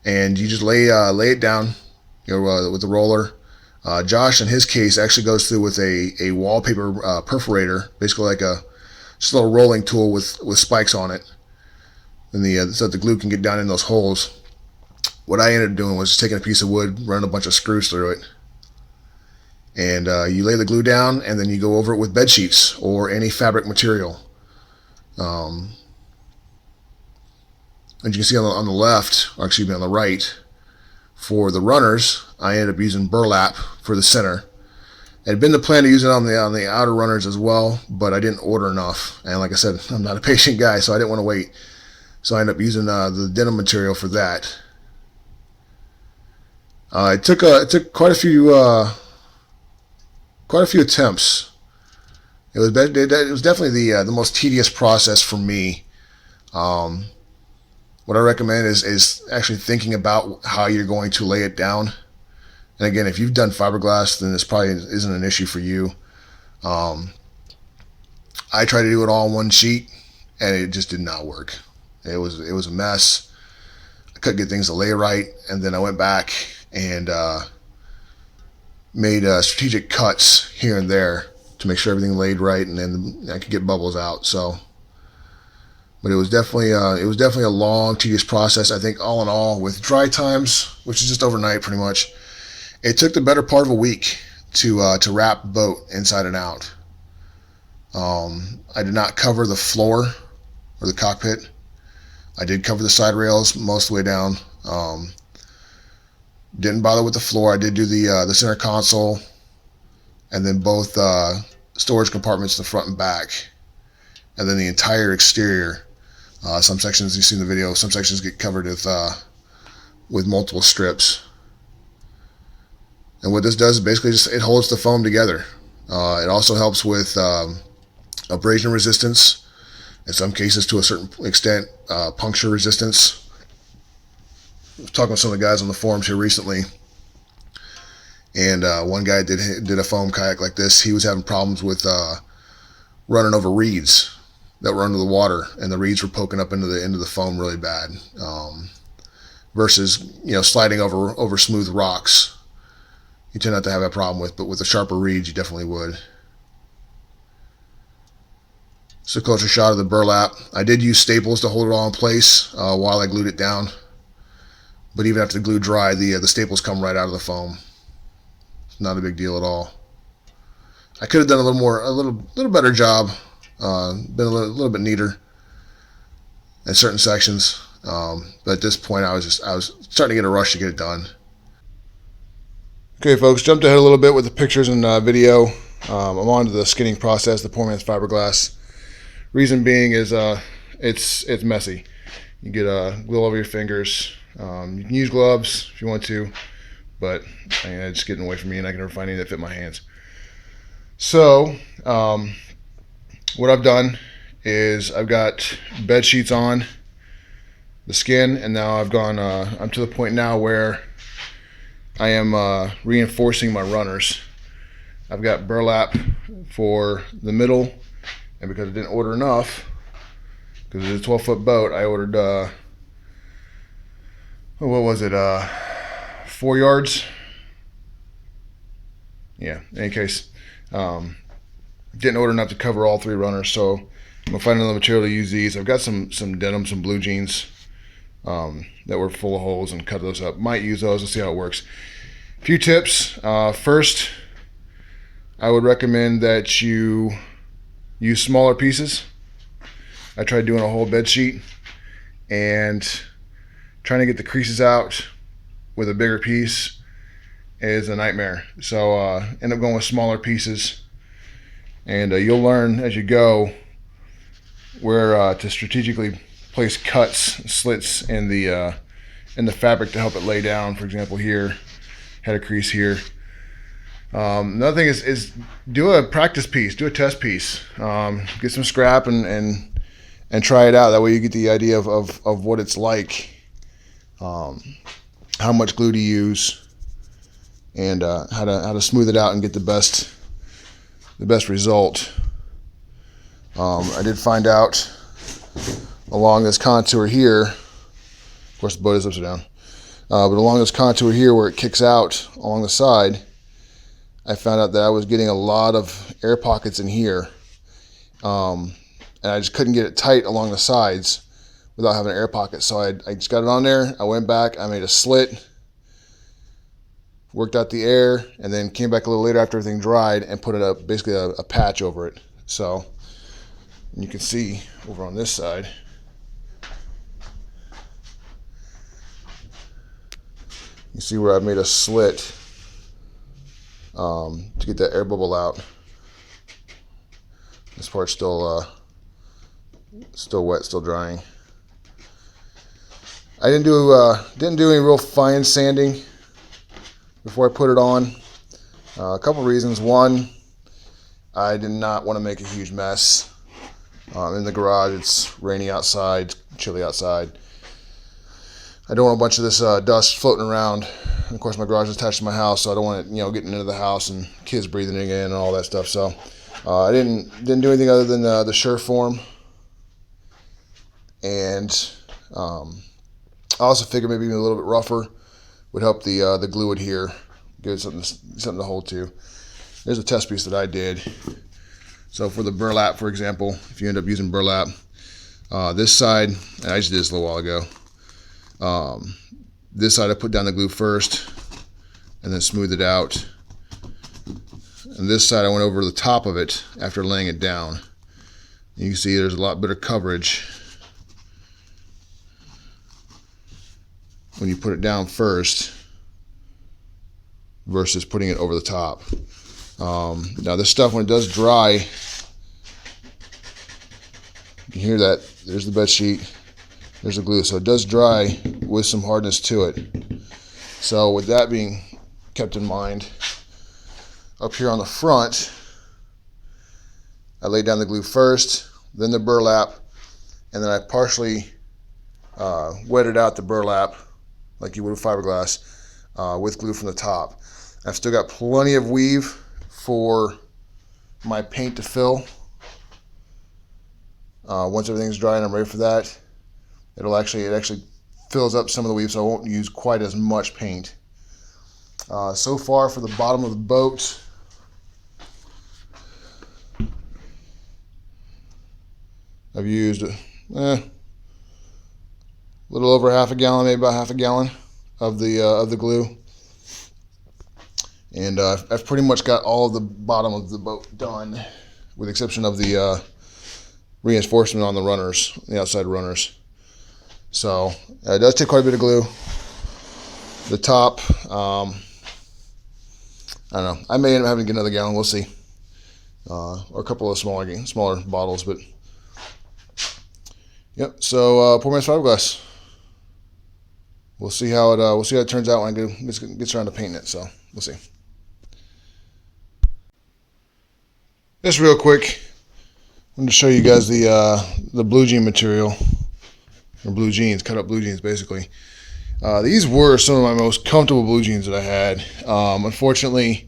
S1: And you just lay it down, with the roller. Josh, in his case, actually goes through with a wallpaper perforator, basically like just a little rolling tool with spikes on it, and so that the glue can get down in those holes. What I ended up doing was just taking a piece of wood, running a bunch of screws through it, and you lay the glue down, and then you go over it with bed sheets or any fabric material. As you can see on the left, or excuse me, on the right, for the runners, I ended up using burlap for the center. It had been the plan to use it on the outer runners as well, but I didn't order enough. And like I said, I'm not a patient guy, so I didn't want to wait. So I ended up using the denim material for that. It took quite a few attempts. It was definitely the most tedious process for me. What I recommend is actually thinking about how you're going to lay it down. And again, if you've done fiberglass, then this probably isn't an issue for you. I tried to do it all on one sheet, and it just did not work. It was a mess. I couldn't get things to lay right, and then I went back and made strategic cuts here and there to make sure everything laid right, and then I could get bubbles out. So, but it was definitely a long, tedious process. I think all in all, with dry times, which is just overnight pretty much, it took the better part of a week to wrap the boat inside and out. I did not cover the floor or the cockpit. I did cover the side rails most of the way down. Didn't bother with the floor. I did do the center console, and then both storage compartments, the front and back, and then the entire exterior. Some sections you see in the video, some sections get covered with multiple strips. And what this does is basically just it holds the foam together. It also helps with abrasion resistance, in some cases to a certain extent, puncture resistance. I was talking with some of the guys on the forums here recently, and one guy did a foam kayak like this. He was having problems with running over reeds that were under the water, and the reeds were poking up into the foam really bad. Versus sliding over smooth rocks, you tend not to have that problem with, but with the sharper reeds, you definitely would. So closer shot of the burlap. I did use staples to hold it all in place while I glued it down. But even after the glue dry, the staples come right out of the foam. It's not a big deal at all. I could have done a little better job, been a little bit neater in certain sections. But at this point, I was starting to get a rush to get it done. Okay, folks, jumped ahead a little bit with the pictures and video. I'm on to the skinning process, the poor man's fiberglass. Reason being is it's messy. You get glue all over your fingers. You can use gloves if you want to, but it's getting away from me, and I can never find any that fit my hands. So what I've done is I've got bed sheets on the skin, and now I've gone I'm to the point now where I am reinforcing my runners. I've got burlap for the middle, and because I didn't order enough, because it's a 12-foot boat, I ordered what was it, 4 yards? Yeah, in any case, didn't order enough to cover all 3 runners, so I'm gonna find another material to use these. I've got some denim, some blue jeans that were full of holes, and cut those up. Might use those. Let's see how it works. A few tips. First, I would recommend that you use smaller pieces. I tried doing a whole bed sheet, and trying to get the creases out with a bigger piece is a nightmare. So end up going with smaller pieces, and you'll learn as you go where to strategically place cuts, slits in the fabric to help it lay down. For example, here had a crease here. Another thing is do a practice piece, do a test piece, get some scrap and try it out. That way you get the idea of what it's like, how much glue to use, and how to smooth it out and get the best result. I did find out along this contour here, of course the boat is upside down, but along this contour here where it kicks out along the side, I found out that I was getting a lot of air pockets in here, and I just couldn't get it tight along the sides without having an air pocket. So I just got it on there, I went back, I made a slit, worked out the air, and then came back a little later after everything dried and put it basically a patch over it. So you can see over on this side, you see where I've made a slit to get that air bubble out. This part's still wet, still drying. I didn't do any real fine sanding before I put it on. A couple reasons. One, I did not want to make a huge mess. In the garage, it's rainy outside, chilly outside. I don't want a bunch of this dust floating around. And of course, my garage is attached to my house, so I don't want it, getting into the house and kids breathing in and all that stuff. So I didn't do anything other than the Sureform, and I also figured maybe even a little bit rougher would help the glue adhere, give it something to hold to. There's a test piece that I did. So for the burlap, for example, if you end up using burlap, this side, and I just did this a little while ago. This side I put down the glue first and then smooth it out. And this side I went over the top of it after laying it down. You can see there's a lot better coverage when you put it down first versus putting it over the top. Now this stuff, when it does dry, you can hear that. There's the bed sheet, there's the glue. So it does dry with some hardness to it. So with that being kept in mind, up here on the front, I laid down the glue first, then the burlap, and then I partially wetted out the burlap like you would with fiberglass with glue from the top. I've still got plenty of weave for my paint to fill. Once everything's dry and I'm ready for that, it actually fills up some of the weave, so I won't use quite as much paint. So far for the bottom of the boat, I've used a little over half a gallon, maybe about half a gallon of the glue, and I've pretty much got all of the bottom of the boat done, with the exception of the reinforcement on the runners, the outside runners. So it does take quite a bit of glue. The top, I don't know. I may end up having to get another gallon. We'll see, or a couple of smaller bottles, but. Yep. So pour my fiberglass. We'll see how it turns out when I gets around to painting it. So we'll see. Just real quick, I'm going to show you guys the blue jean material, or blue jeans, cut up blue jeans basically. These were some of my most comfortable blue jeans that I had. Unfortunately,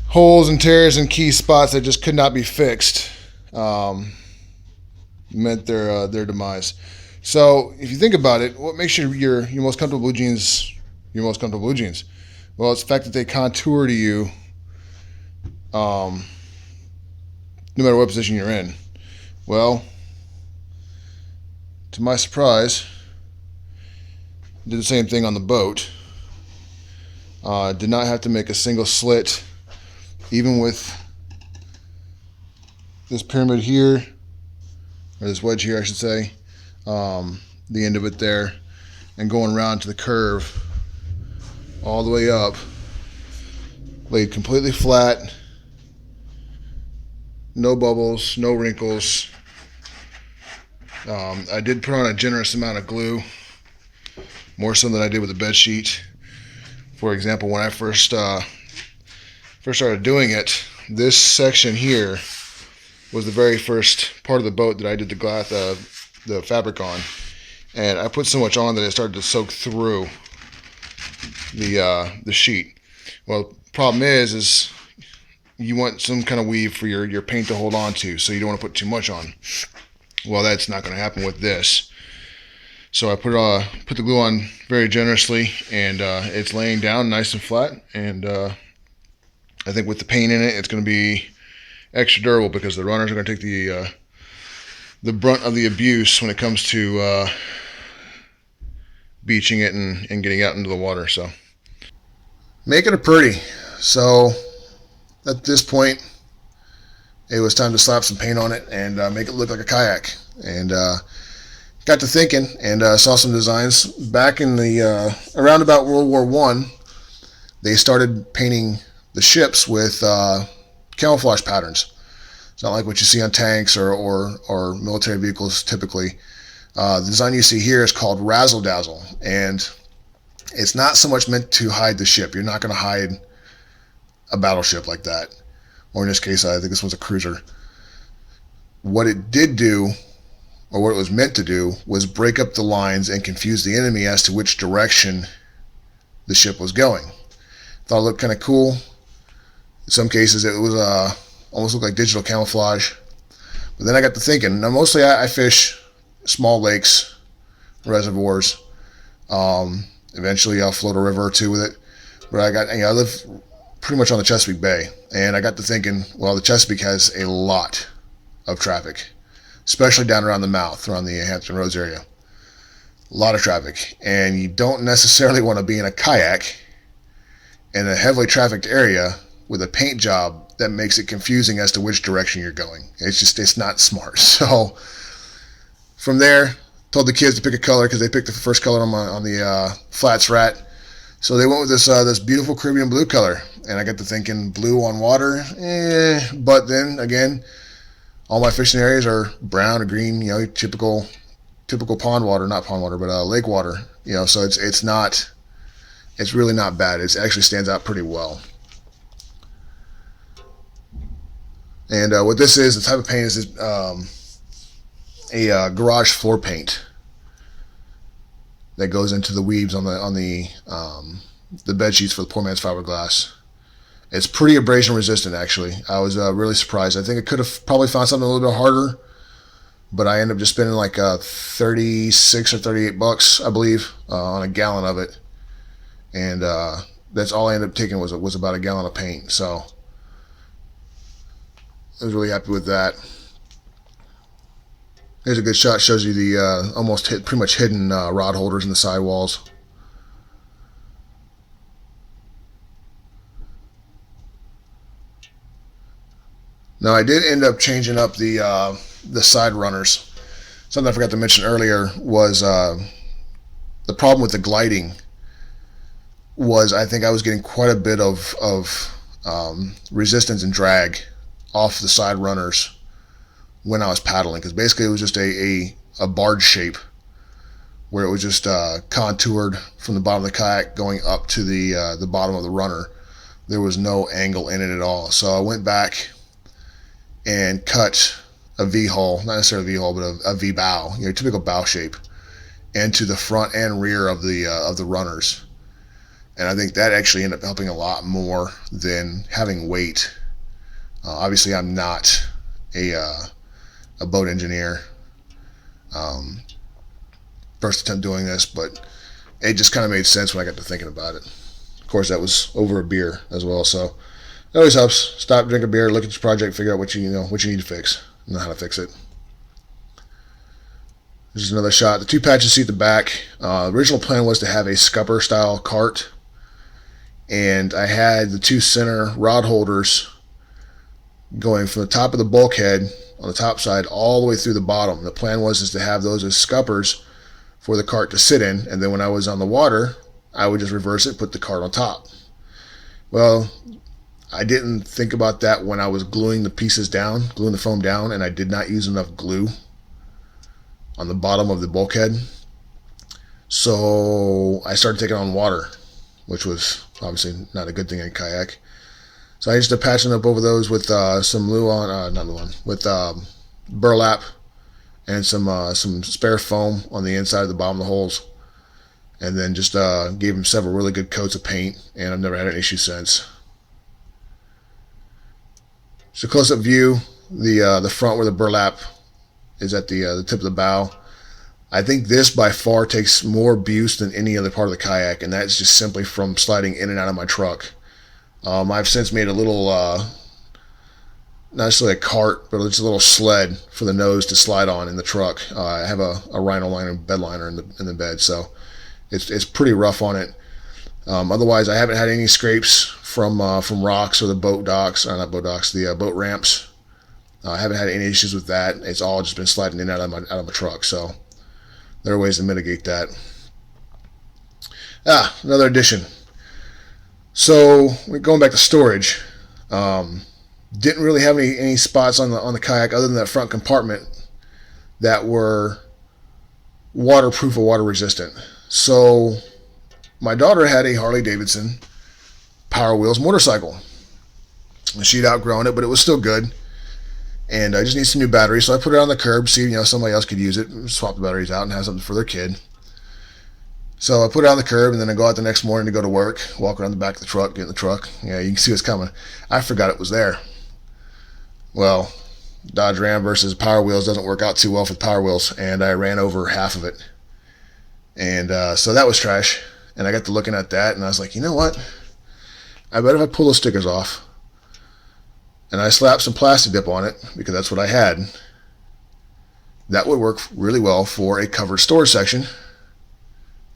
S1: holes and tears and key spots that just could not be fixed meant their demise. So if you think about it, what makes your most comfortable blue jeans your most comfortable blue jeans? Well, it's the fact that they contour to you no matter what position you're in. Well, to my surprise, did the same thing on the boat. Did not have to make a single slit, even with this pyramid here, or this wedge here I should say, the end of it there, and going around to the curve all the way up, laid completely flat, no bubbles, no wrinkles. I did put on a generous amount of glue, more so than I did with the bed sheet. For example, when I first started doing it, this section here was the very first part of the boat that I did the fabric on, and I put so much on that it started to soak through the sheet. Well, the problem is you want some kind of weave for your paint to hold on to, so you don't want to put too much on. Well, that's not going to happen with this. So I put the glue on very generously, and it's laying down nice and flat, and I think with the paint in it, it's going to be extra durable, because the runners are going to take the brunt of the abuse when it comes to beaching it and getting out into the water. So make it a pretty. So at this point, it was time to slap some paint on it and make it look like a kayak. And got to thinking, and saw some designs back in the around about World War I. They started painting the ships with camouflage patterns. It's not like what you see on tanks or military vehicles typically. The design you see here is called Razzle Dazzle, and it's not so much meant to hide the ship. You're not going to hide a battleship like that, or in this case, I think this one's a cruiser. What it did do, or what it was meant to do, was break up the lines and confuse the enemy as to which direction the ship was going. Thought it looked kind of cool. In some cases, it was almost looked like digital camouflage. But then I got to thinking. Now, mostly I fish small lakes, reservoirs. Eventually, I'll float a river or two with it. But I live pretty much on the Chesapeake Bay, and I got to thinking. Well, the Chesapeake has a lot of traffic, especially down around the mouth, around the Hampton Roads area. A lot of traffic, and you don't necessarily want to be in a kayak in a heavily trafficked area with a paint job that makes it confusing as to which direction you're going. It's not smart. So from there, told the kids to pick a color because they picked the first color on the flats rat. So they went with this beautiful Caribbean blue color, and I got to thinking, blue on water, but then again, all my fishing areas are brown or green, you know, typical pond water, not pond water, but lake water, you know. So it's really not bad. It actually stands out pretty well. And what this is, the type of paint is a garage floor paint that goes into the weaves on the bed sheets for the poor man's fiberglass. It's pretty abrasion resistant, actually. I was really surprised. I think I could have probably found something a little bit harder, but I ended up just spending like 36 or 38 bucks, I believe, on a gallon of it. And that's all I ended up taking was about a gallon of paint. So I was really happy with that. Here's a good shot. Shows you the pretty much hidden rod holders in the sidewalls. Now I did end up changing up the side runners. Something I forgot to mention earlier was the problem with the gliding was I think I was getting quite a bit of resistance and drag off the side runners when I was paddling, because basically it was just a barge shape where it was just contoured from the bottom of the kayak going up to the bottom of the runner. There was no angle in it at all. So I went back and cut a V-hull, not necessarily a V-hull, but a V-bow, you know, typical bow shape, into the front and rear of the runners. And I think that actually ended up helping a lot more than having weight. Obviously, I'm not a boat engineer. First attempt doing this, but it just kind of made sense when I got to thinking about it. Of course, that was over a beer as well, so it always helps. Stop, drink a beer, look at your project, figure out what you need to fix, know how to fix it. This is another shot. The two patches see at the back. The original plan was to have a scupper style cart, and I had the two center rod holders going from the top of the bulkhead on the top side all the way through the bottom. The plan was to have those as scuppers for the cart to sit in, and then when I was on the water, I would just reverse it, put the cart on top. Well, I didn't think about that when I was gluing the pieces down, gluing the foam down, and I did not use enough glue on the bottom of the bulkhead. So I started taking on water, which was obviously not a good thing in a kayak. So I just patching up over those with some LUAUN, with burlap and some spare foam on the inside of the bottom of the holes, and then just gave them several really good coats of paint, and I've never had an issue since. So close-up view, the front where the burlap is at the tip of the bow. I think this by far takes more abuse than any other part of the kayak, and that's just simply from sliding in and out of my truck. I've since made a little, not necessarily a cart, but it's a little sled for the nose to slide on in the truck. I have a rhino liner bed liner in the bed, so it's pretty rough on it. Otherwise, I haven't had any scrapes from rocks or the boat docks, or not boat docks, the boat ramps. I haven't had any issues with that. It's all just been sliding in and out of my truck. So there are ways to mitigate that. Another addition. So going back to storage, didn't really have any spots on the kayak other than that front compartment that were waterproof or water resistant. So my daughter had a Harley Davidson Power Wheels motorcycle. She'd outgrown it, but it was still good. And I just need some new batteries, so I put it on the curb, see somebody else could use it, swap the batteries out and have something for their kid. So I put it on the curb, and then I go out the next morning to go to work, walk around the back of the truck, get in the truck. Yeah, you can see what's coming. I forgot it was there. Well, Dodge Ram versus Power Wheels doesn't work out too well for the Power Wheels, and I ran over half of it. And so that was trash. And I got to looking at that, and I was like, you know what? I bet if I pull those stickers off, and I slapped some plastic dip on it, because that's what I had, that would work really well for a covered storage section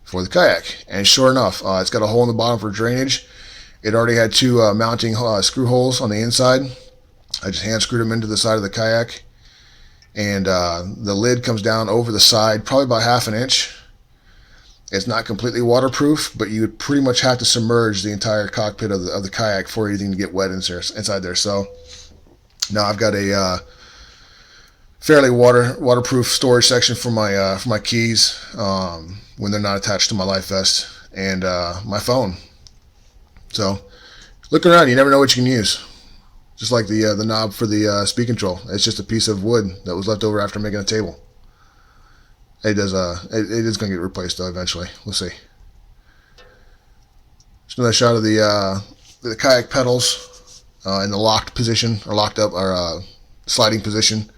S1: for the kayak. And sure enough, it's got a hole in the bottom for drainage, It already had two mounting screw holes on the inside. I just hand screwed them into the side of the kayak, and the lid comes down over the side, probably about 1/2 inch. It's not completely waterproof, but you would pretty much have to submerge the entire cockpit of the kayak for anything to get wet inside there. So now I've got a fairly waterproof storage section for my keys when they're not attached to my life vest, and my phone. So look around, you never know what you can use. Just like the knob for the speed control. It's just a piece of wood that was left over after making a table. It is going to get replaced though eventually. We'll see. Just another shot of the kayak pedals in the locked position, or locked up, or sliding position,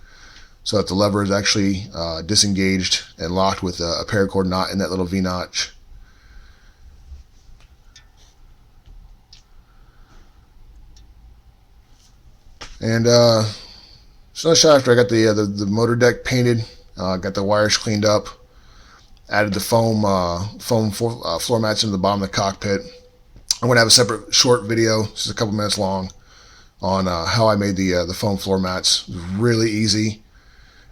S1: so that the lever is actually disengaged and locked with a paracord knot in that little V notch. And so another shot after I got the motor deck painted, got the wires cleaned up, added the foam floor mats into the bottom of the cockpit. I'm going to have a separate short video, just a couple minutes long, on how I made the foam floor mats. Really easy,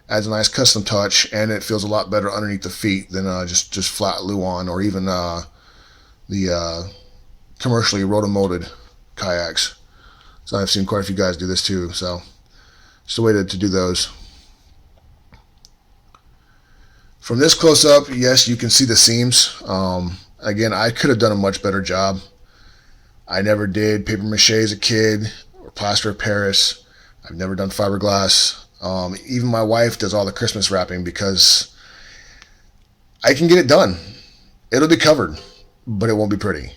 S1: adds a nice custom touch, and it feels a lot better underneath the feet than just flat LUAUN, or even the commercially rotomolded kayaks. So I've seen quite a few guys do this too, so just a way to do those. From this close up, yes, you can see the seams. Again, I could have done a much better job. I never did paper mache as a kid, or plaster of Paris. I've never done fiberglass. Even my wife does all the Christmas wrapping, because I can get it done. It'll be covered, but it won't be pretty.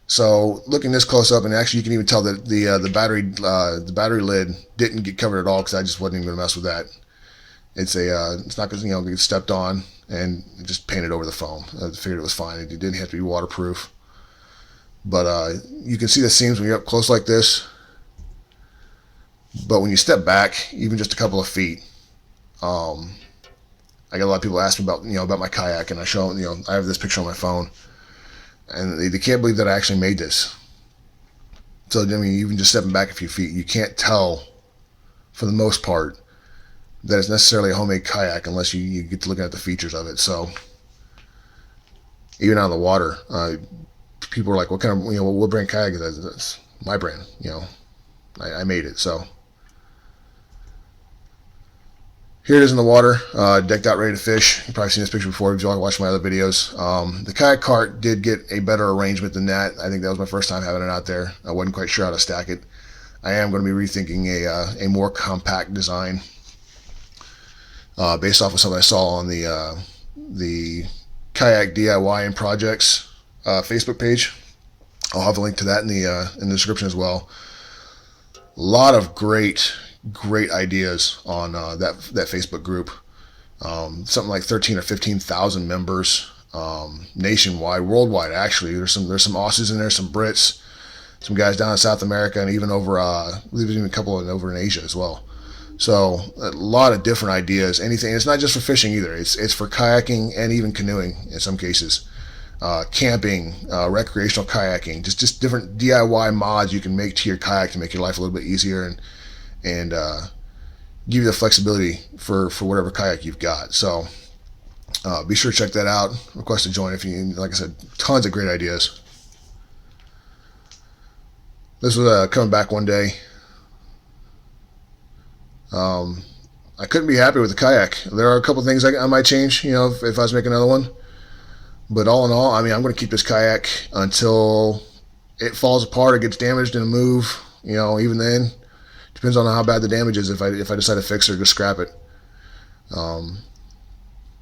S1: So looking this close up, and actually you can even tell that the battery lid didn't get covered at all, because I just wasn't even going to mess with that. It's not going to get stepped on, and just painted over the foam. I figured it was fine. It didn't have to be waterproof. But you can see the seams when you're up close like this. But when you step back, even just a couple of feet, I get a lot of people ask me about my kayak, and I show them, I have this picture on my phone. And they can't believe that I actually made this. So, I mean, even just stepping back a few feet, you can't tell, for the most part, that it's necessarily a homemade kayak unless you get to looking at the features of it. So, even out of the water, people are like, what kind of, what brand kayak is that? That's my brand, I made it, so. Here it is in the water, decked out, ready to fish. You've probably seen this picture before if you all watched my other videos. The kayak cart did get a better arrangement than that. I think that was my first time having it out there. I wasn't quite sure how to stack it. I am going to be rethinking a more compact design based off of something I saw on the Kayak DIY and Projects Facebook page. I'll have a link to that in the description as well. A lot of great ideas on that Facebook group. Something like 13 or 15,000 members nationwide, worldwide. Actually, there's some Aussies in there, some Brits, some guys down in South America, and even over there's even a couple over in Asia as well. So a lot of different ideas. Anything. It's not just for fishing either. It's for kayaking and even canoeing in some cases. Camping, recreational kayaking, just different DIY mods you can make to your kayak to make your life a little bit easier and give you the flexibility for whatever kayak you've got. So be sure to check that out. Request to join if you, like I said, tons of great ideas. This was coming back one day. I couldn't be happy with the kayak. There are a couple things I might change, if I was making another one. But all in all, I mean, I'm going to keep this kayak until it falls apart or gets damaged in a move. Even then, depends on how bad the damage is. If I decide to fix it or just scrap it,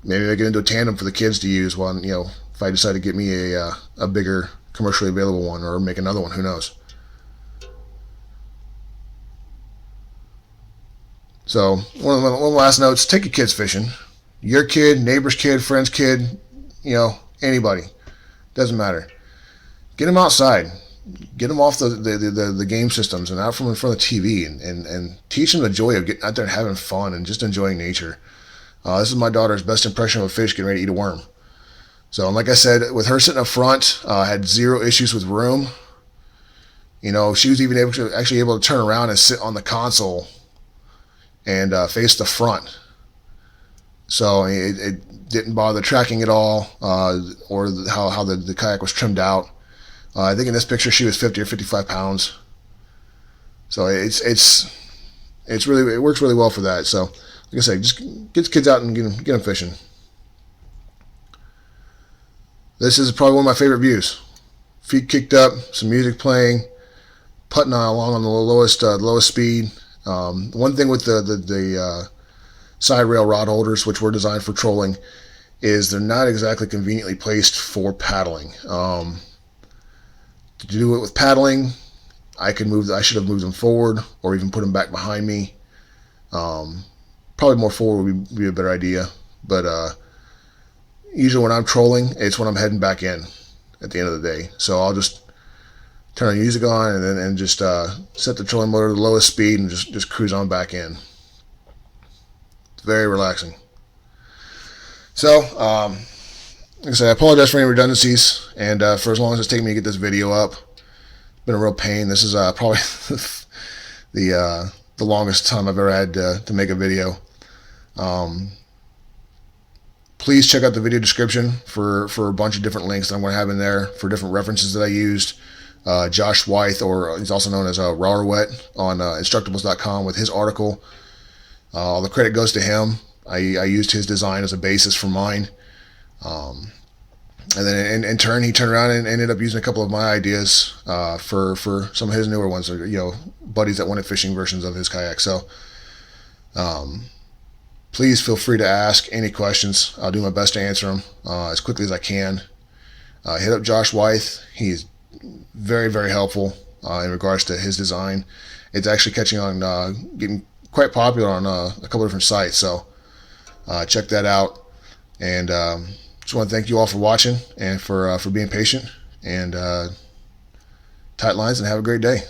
S1: maybe make it into a tandem for the kids to use. While if I decide to get me a bigger commercially available one, or make another one, who knows? So one of the last notes: take your kids fishing. Your kid, neighbor's kid, friend's kid, anybody, doesn't matter. Get them outside. Get them off the game systems and out from in front of the TV, and teach them the joy of getting out there and having fun and just enjoying nature. This is my daughter's best impression of a fish getting ready to eat a worm. So, and like I said, with her sitting up front, I had zero issues with room. You know, she was even able to turn around and sit on the console and face the front. So it didn't bother tracking at all, or how the kayak was trimmed out. I think in this picture she was 50 or 55 pounds. So it works really well for that. So like I say, just get the kids out and get them fishing. This is probably one of my favorite views. Feet kicked up, some music playing, putting along on the lowest speed. One thing with the side rail rod holders, which were designed for trolling, is they're not exactly conveniently placed for paddling. To do it with paddling, I should have moved them forward or even put them back behind me. Probably more forward would be a better idea. But usually when I'm trolling, it's when I'm heading back in at the end of the day. So I'll just turn the music on and just set the trolling motor to the lowest speed and just cruise on back in. It's very relaxing. So, like I said, I apologize for any redundancies, and for as long as it's taken me to get this video up. It's been a real pain. This is probably the longest time I've ever had to make a video. Please check out the video description for a bunch of different links that I'm going to have in there for different references that I used. Josh Withe, or he's also known as Wet on Instructables.com, with his article. All the credit goes to him. I used his design as a basis for mine. And then in turn, he turned around and ended up using a couple of my ideas for some of his newer ones, or, you know, buddies that wanted fishing versions of his kayak. So please feel free to ask any questions. I'll do my best to answer them as quickly as I can. Hit up Josh Withe. He's very, very helpful in regards to his design. It's actually catching on, getting quite popular on a couple of different sites. So check that out. And just want to thank you all for watching and for being patient, and tight lines, and have a great day.